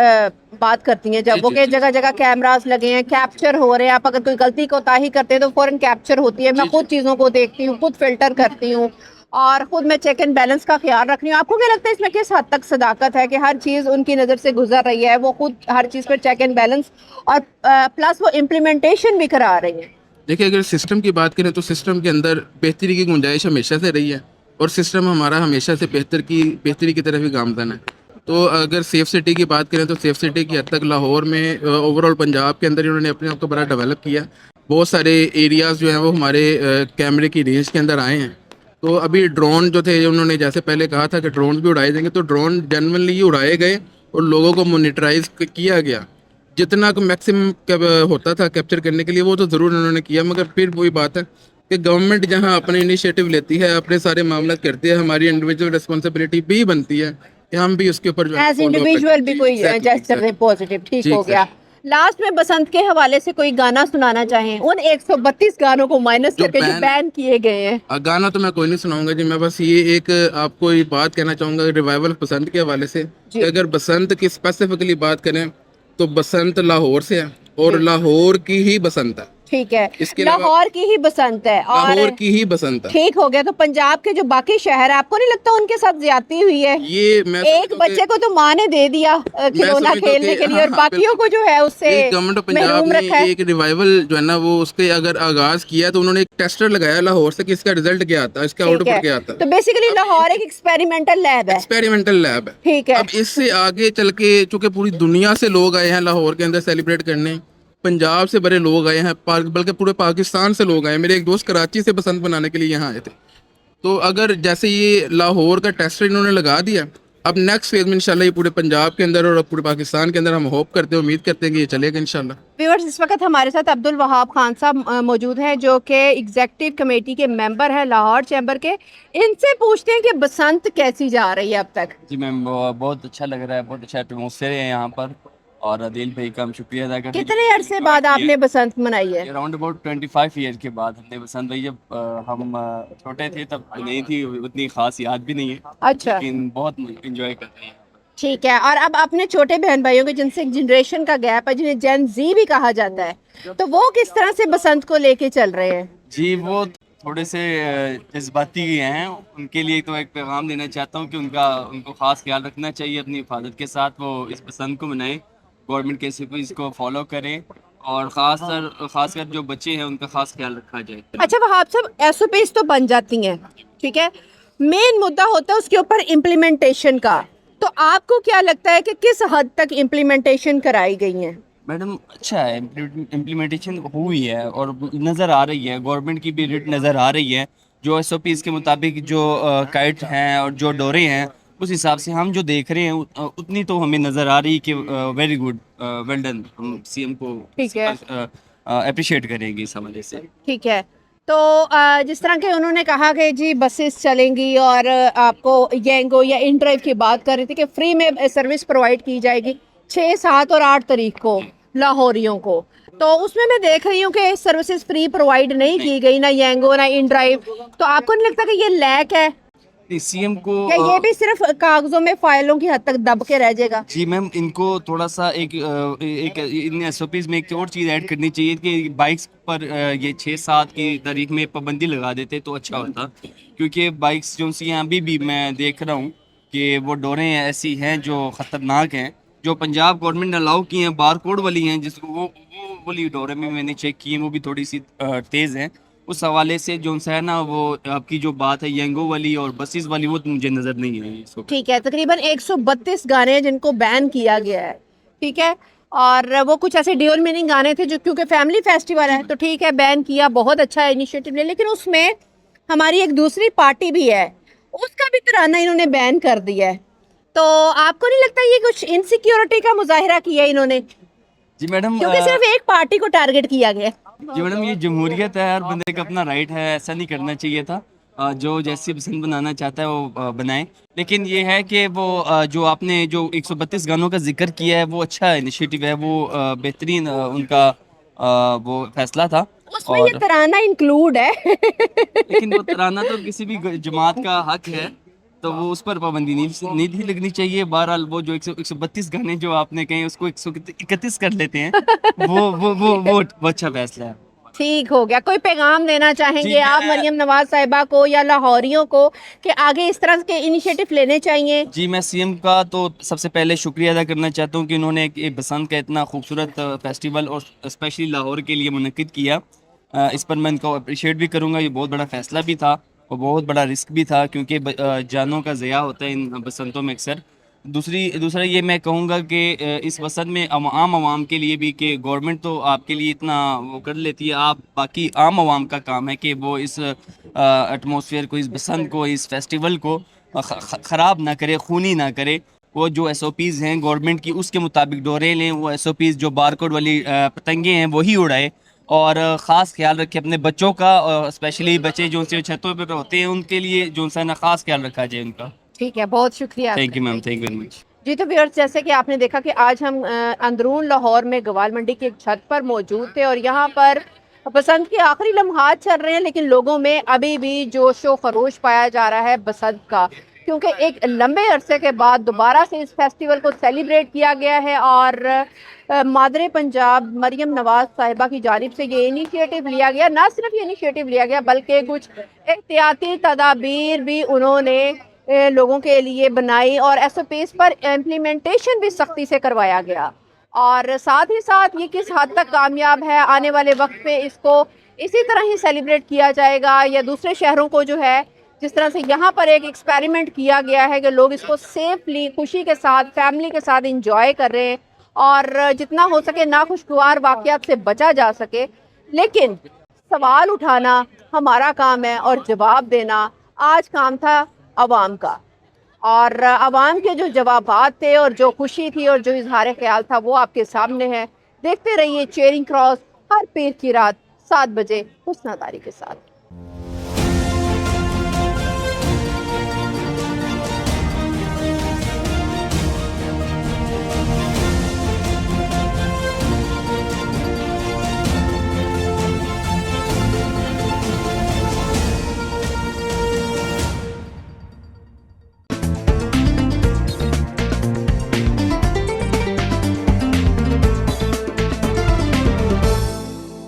بات کرتی ہیں, جب وہ کہ جگہ جگہ کیمراز لگے ہیں, کیپچر ہو رہے ہیں, آپ اگر کوئی غلطی کوتاہی کرتے ہیں تو فوراً کیپچر ہوتی ہے. میں خود چیزوں کو دیکھتی ہوں, خود فلٹر کرتی ہوں, اور خود میں چیک اینڈ بیلنس کا خیال رکھ رہی ہوں. آپ کو کیا لگتا ہے اس میں کس حد تک صداقت ہے کہ ہر چیز ان کی نظر سے گزر رہی ہے, وہ خود ہر چیز پر چیک اینڈ بیلنس اور پلس وہ امپلیمنٹیشن بھی کرا رہی ہیں؟ دیکھیں, اگر سسٹم کی بات کریں تو سسٹم کے اندر بہتری کی گنجائش ہمیشہ سے رہی ہے, اور سسٹم ہمارا ہمیشہ سے بہتری کی طرف ہی گامزن ہے. تو اگر سیف سٹی کی بات کریں تو سیف سٹی کی حد تک لاہور میں اوور آل پنجاب کے اندر انہوں نے اپنے آپ کو بڑا ڈیولپ کیا. بہت سارے ایریاز جو ہیں وہ ہمارے کیمرے کی رینج کے اندر آئے ہیں. تو ابھی ڈرون جو تھے, انہوں نے جیسے پہلے کہا تھا کہ ڈرون بھی اڑائے جائیں گے, تو ڈرون جنرلی اڑائے گئے اور لوگوں کو مونیٹرائز کیا گیا. جتنا میکسیمم ہوتا تھا کیپچر کرنے کے لیے وہ تو ضرور انہوں نے کیا, مگر پھر وہی بات ہے کہ گورنمنٹ جہاں اپنے انیشیٹو لیتی ہے, اپنے سارے معاملات کرتی ہے, ہماری انڈیویجول رسپانسبلٹی بھی بنتی ہے کہ ہم بھی اس کے اوپر ایز انڈیویجول بھی کوئی جیسچر دیں پازیٹیو. ٹھیک ہو گیا. لاسٹ میں بسنت کے حوالے سے کوئی گانا سنانا چاہیں, ان 132 گانوں کو مائنس کر کے جو بین کیے گئے ہیں. گانا تو میں کوئی نہیں سناؤں گا جی, میں بس یہ ایک آپ کو یہ بات کہنا چاہوں گا ریوائول بسنت کے حوالے سے کہ اگر بسنت کی اسپیسیفکلی بات کریں تو بسنت لاہور سے ہے, اور لاہور کی ہی بسنت ہے. ٹھیک ہے, لاہور کی ہی بسنت ہے, لاہور کی ہی بسنت ہے. ٹھیک ہو گیا. تو پنجاب کے جو باقی شہر ہیں, آپ کو نہیں لگتا ان کے ساتھ زیادتی ہوئی ہے؟ یہ ایک بچے کو تو ماں نے دے دیا کھلونا کھیلنے کے لیے, اور باقیوں کو جو ہے اس سے گورنمنٹ آف پنجاب نے ایک ریوائول جو ہے نا وہ اس کے اگر آغاز کیا تو انہوں نے ایک ٹیسٹر لگایا لاہور سے کہ اس کا رزلٹ کیا آتا ہے, اس کا آؤٹ پٹ کیا آتا ہے. تو بیسیکلی لاہور ایک ایکسپیریمنٹل لیب ہے. ایکسپیریمنٹل لیب ہے. ٹھیک ہے. اب اس سے آگے چل کے چونکہ پوری دنیا سے لوگ آئے ہیں لاہور کے اندر سیلیبریٹ کرنے, پنجاب سے بڑے لوگ آئے ہیں, بلکہ پورے پاکستان سے لوگ آئے. میرے ایک دوست کراچی سے بسنت منانے کے لیے یہاں آئے تھے. تو اگر جیسے یہ لاہور کا ٹیسٹر انہوں نے لگا دیا, अब नेक्स्ट फेज में इंशाल्लाह ये पूरे पंजाब के अंदर और पूरे पाकिस्तान के अंदर हम होप करते हैं, उम्मीद करते हैं कि ये चलेगा इंशाल्लाह। व्यूअर्स, इस वक्त हमारे साथ अब्दुल वहाब खान साहब मौजूद हैं, जो कि एग्जीक्यूटिव कमेटी के मेंबर हैं लाहौर चैम्बर के। इनसे पूछते हैं कि बसंत कैसी जा रही है अब तक। जी मैम, बहुत अच्छा लग रहा है, बहुत अच्छा एटमॉस्फेयर है यहाँ पर, और अदील भाई का हम शुक्रिया अदा करते हैं। कितने अरसे बाद आपने बसंत मनाई है? अराउंड अबाउट 25 ईयर के बाद हमने बसंत भाई, जब हम छोटे थे तब नहीं थी, उतनी खास याद भी नहीं है, अच्छा, लेकिन बहुत इंजॉय करते हैं। ठीक है। और अब अपने छोटे बहन भाइयों के जिनसे एक जनरेशन का गैप है, जिन्हें जेन जी भी कहा जाता है, तो वो किस तरह से बसंत को लेके चल रहे हैं? जी वो थोड़े से जज्बाती हैं, उनके लिए तो एक पैगाम देना चाहता हूँ कि उनको ख़ास ख्याल रखना चाहिए, अपनी हिफाजत के साथ वो इस बसंत को मनाएं, गवर्नमेंट के SOPs को फॉलो करें, और खासकर जो बच्चे हैं उनका ख़ास ख्याल रखा जाए। अच्छा वहाब साहब, SOPs तो बन जाती हैं, ठीक है, मेन मुद्दा होता है उसके ऊपर इम्प्लीमेंटेशन का। तो आपको क्या लगता है कि किस हद तक इम्प्लीमेंटेशन कराई गई है? मैडम अच्छा है, इम्प्लीमेंटेशन हुई है और नज़र आ रही है, गवर्नमेंट की भी रिट नज़र आ रही है, जो SOPs के मुताबिक जो काइट हैं और जो डोरे हैं, उस हिसाब से हम जो देख रहे हैं उतनी तो हमें नज़र आ रही कि वेरी गुड, वेल डन, हम CM को ठीक है, अप्रिशिएट करेंगे इस हवाले से। ठीक है। तो जिस तरह के उन्होंने कहा कि जी बसेस चलेंगी और आपको यंगो या इन ड्राइव की बात कर रही थी कि फ्री में सर्विस प्रोवाइड की जाएगी 6, 7 और 8 तारीख को लाहौरियों को, तो उसमें मैं देख रही हूँ कि सर्विसेज फ्री प्रोवाइड नहीं की गई, ना यंगो ना इन ड्राइव। तो आपको नहीं लगता कि ये लैक है, CM को या ये भी सिर्फ कागजों में फाइलों की हद तक दब के रह जाएगा? जी मैम, इनको थोड़ा सा एक इन SOPs में एक और चीज़ ऐड करनी चाहिए कि बाइक्स पर ये 6-7 की तारीख में पाबंदी लगा देते तो अच्छा होता, क्योंकि बाइक्स जो सी हैं अभी भी मैं देख रहा हूँ कि वो डोरें ऐसी हैं जो ख़तरनाक हैं, जो पंजाब गवर्नमेंट ने अलाउ की हैं, बार कोड वाली हैं, जिसको वो वाली डोरें में मैंने चेक की हैं, वो भी थोड़ी सी तेज़ हैं। उस हवाले से जो है ना, वो आपकी जो बात है यंगो वाली और बसेस वाली, वो तो मुझे नज़र नहीं आई इसको। ठीक है, तकरीबन 132 गाने हैं जिनको बैन किया गया है, ठीक है, और वो कुछ ऐसे ड्यूल मीनिंग गाने थे जो क्योंकि फैमिली फेस्टिवल है तो ठीक है बैन किया, बहुत अच्छा इनिशिएटिव ले, लेकिन उसमें हमारी एक दूसरी पार्टी भी है, उसका भी तराना इन्होंने बैन कर दिया है। तो आपको नहीं लगता ये कुछ इनसिक्योरिटी का मुजाहिरा किया इन्होंने? जी मैडम, क्योंकि सिर्फ एक पार्टी को टारगेट किया गया। जी मैडम, ये जमहूरियत है, हर बंदे का अपना राइट है, ऐसा नहीं करना चाहिए था। जो जैसी पसंद बनाना चाहता है वो बनाए, लेकिन ये है कि वो जो आपने जो 132 गानों का जिक्र किया है वो अच्छा इनिशिएटिव है, वो बेहतरीन उनका वो फैसला था। उसमें ये तराना इंक्लूड है लेकिन वो तराना तो किसी भी जमात का हक है, तो वो उस पर पाबंदी नहीं लगनी चाहिए। बहरहाल वो जो 132 गाने जो आपने कहे उसको 131 कर लेते हैं, वो अच्छा फैसला है। ठीक हो गया। कोई पैगाम देना चाहेंगे जी, आप मरियम नवाज साहिबा को या लाहौरियों को कि आगे इस तरह के इनिशिएटिव लेने चाहिए? जी, मैं CM का तो सबसे पहले शुक्रिया अदा करना चाहता हूँ कि उन्होंने एक बसंत का इतना खूबसूरत फेस्टिवल और स्पेशली लाहौर के लिए मुनक्किद किया। इस पर मैं इनको अप्रिशिएट भी करूँगा। ये बहुत बड़ा फ़ैसला भी था और बहुत बड़ा रिस्क भी था, क्योंकि जानों का ज़िया होता है इन बसंतों में अक्सर। दूसरा ये मैं कहूँगा कि इस बसंत में आम आवाम के लिए भी, कि गवर्नमेंट तो आपके लिए इतना वो कर लेती है, आप बाकी आम आवाम का काम है कि वो इस एटमॉस्फेयर को, इस बसंत को, इस फेस्टिवल को ख़राब ना करे, खूनी ना करे। वो जो SOPs हैं गवर्नमेंट की उसके मुताबिक डोरे लें, वो SOPs जो बारकोड वाली पतंगे हैं वही उड़ाए, और ख़ास ख्याल रखें अपने बच्चों का, स्पेशली बच्चे जो से छतों पर होते हैं उनके लिए जो है ना ख़ास ख्याल रखा जाए उनका। ठीक है, बहुत शुक्रिया। Thank you ma'am, thank you very much. जी तो व्यूअर्स, जैसे कि आपने देखा कि आज हम अंदरून लाहौर में गवाल मंडी की एक छत पर मौजूद थे और यहाँ पर बसंत के आखिरी लम्हात चल रहे हैं, लेकिन लोगों में अभी भी जोश व खरोश पाया जा रहा है बसंत का, क्योंकि एक लंबे अरसे के बाद दोबारा से इस फेस्टिवल को सेलिब्रेट किया गया है। और मादरे पंजाब मरियम नवाज साहिबा की जानिब से ये इनिशिएटिव लिया गया, ना सिर्फ ये इनिशिएटिव लिया गया बल्कि कुछ एहतियाती तदाबीर भी उन्होंने लोगों के लिए बनाई और SOPs पर इम्प्लीमेंटेशन भी सख्ती से करवाया गया। और साथ ही साथ ये किस हद तक कामयाब है, आने वाले वक्त पे इसको इसी तरह ही सेलिब्रेट किया जाएगा या दूसरे शहरों को जो है, जिस तरह से यहाँ पर एक एक्सपेरिमेंट किया गया है कि लोग इसको सेफली, खुशी के साथ, फैमिली के साथ इंजॉय कर रहे हैं और जितना हो सके नाखुशगवार वाक़यात से बचा जा सके। लेकिन सवाल उठाना हमारा काम है और जवाब देना आज काम था अवाम का। اور عوام کے جو جوابات تھے اور جو خوشی تھی اور جو اظہار خیال تھا وہ آپ کے سامنے ہے. دیکھتے رہیے چیئرنگ کراس ہر پیر کی رات 7 بجے حسنہ داری کے ساتھ.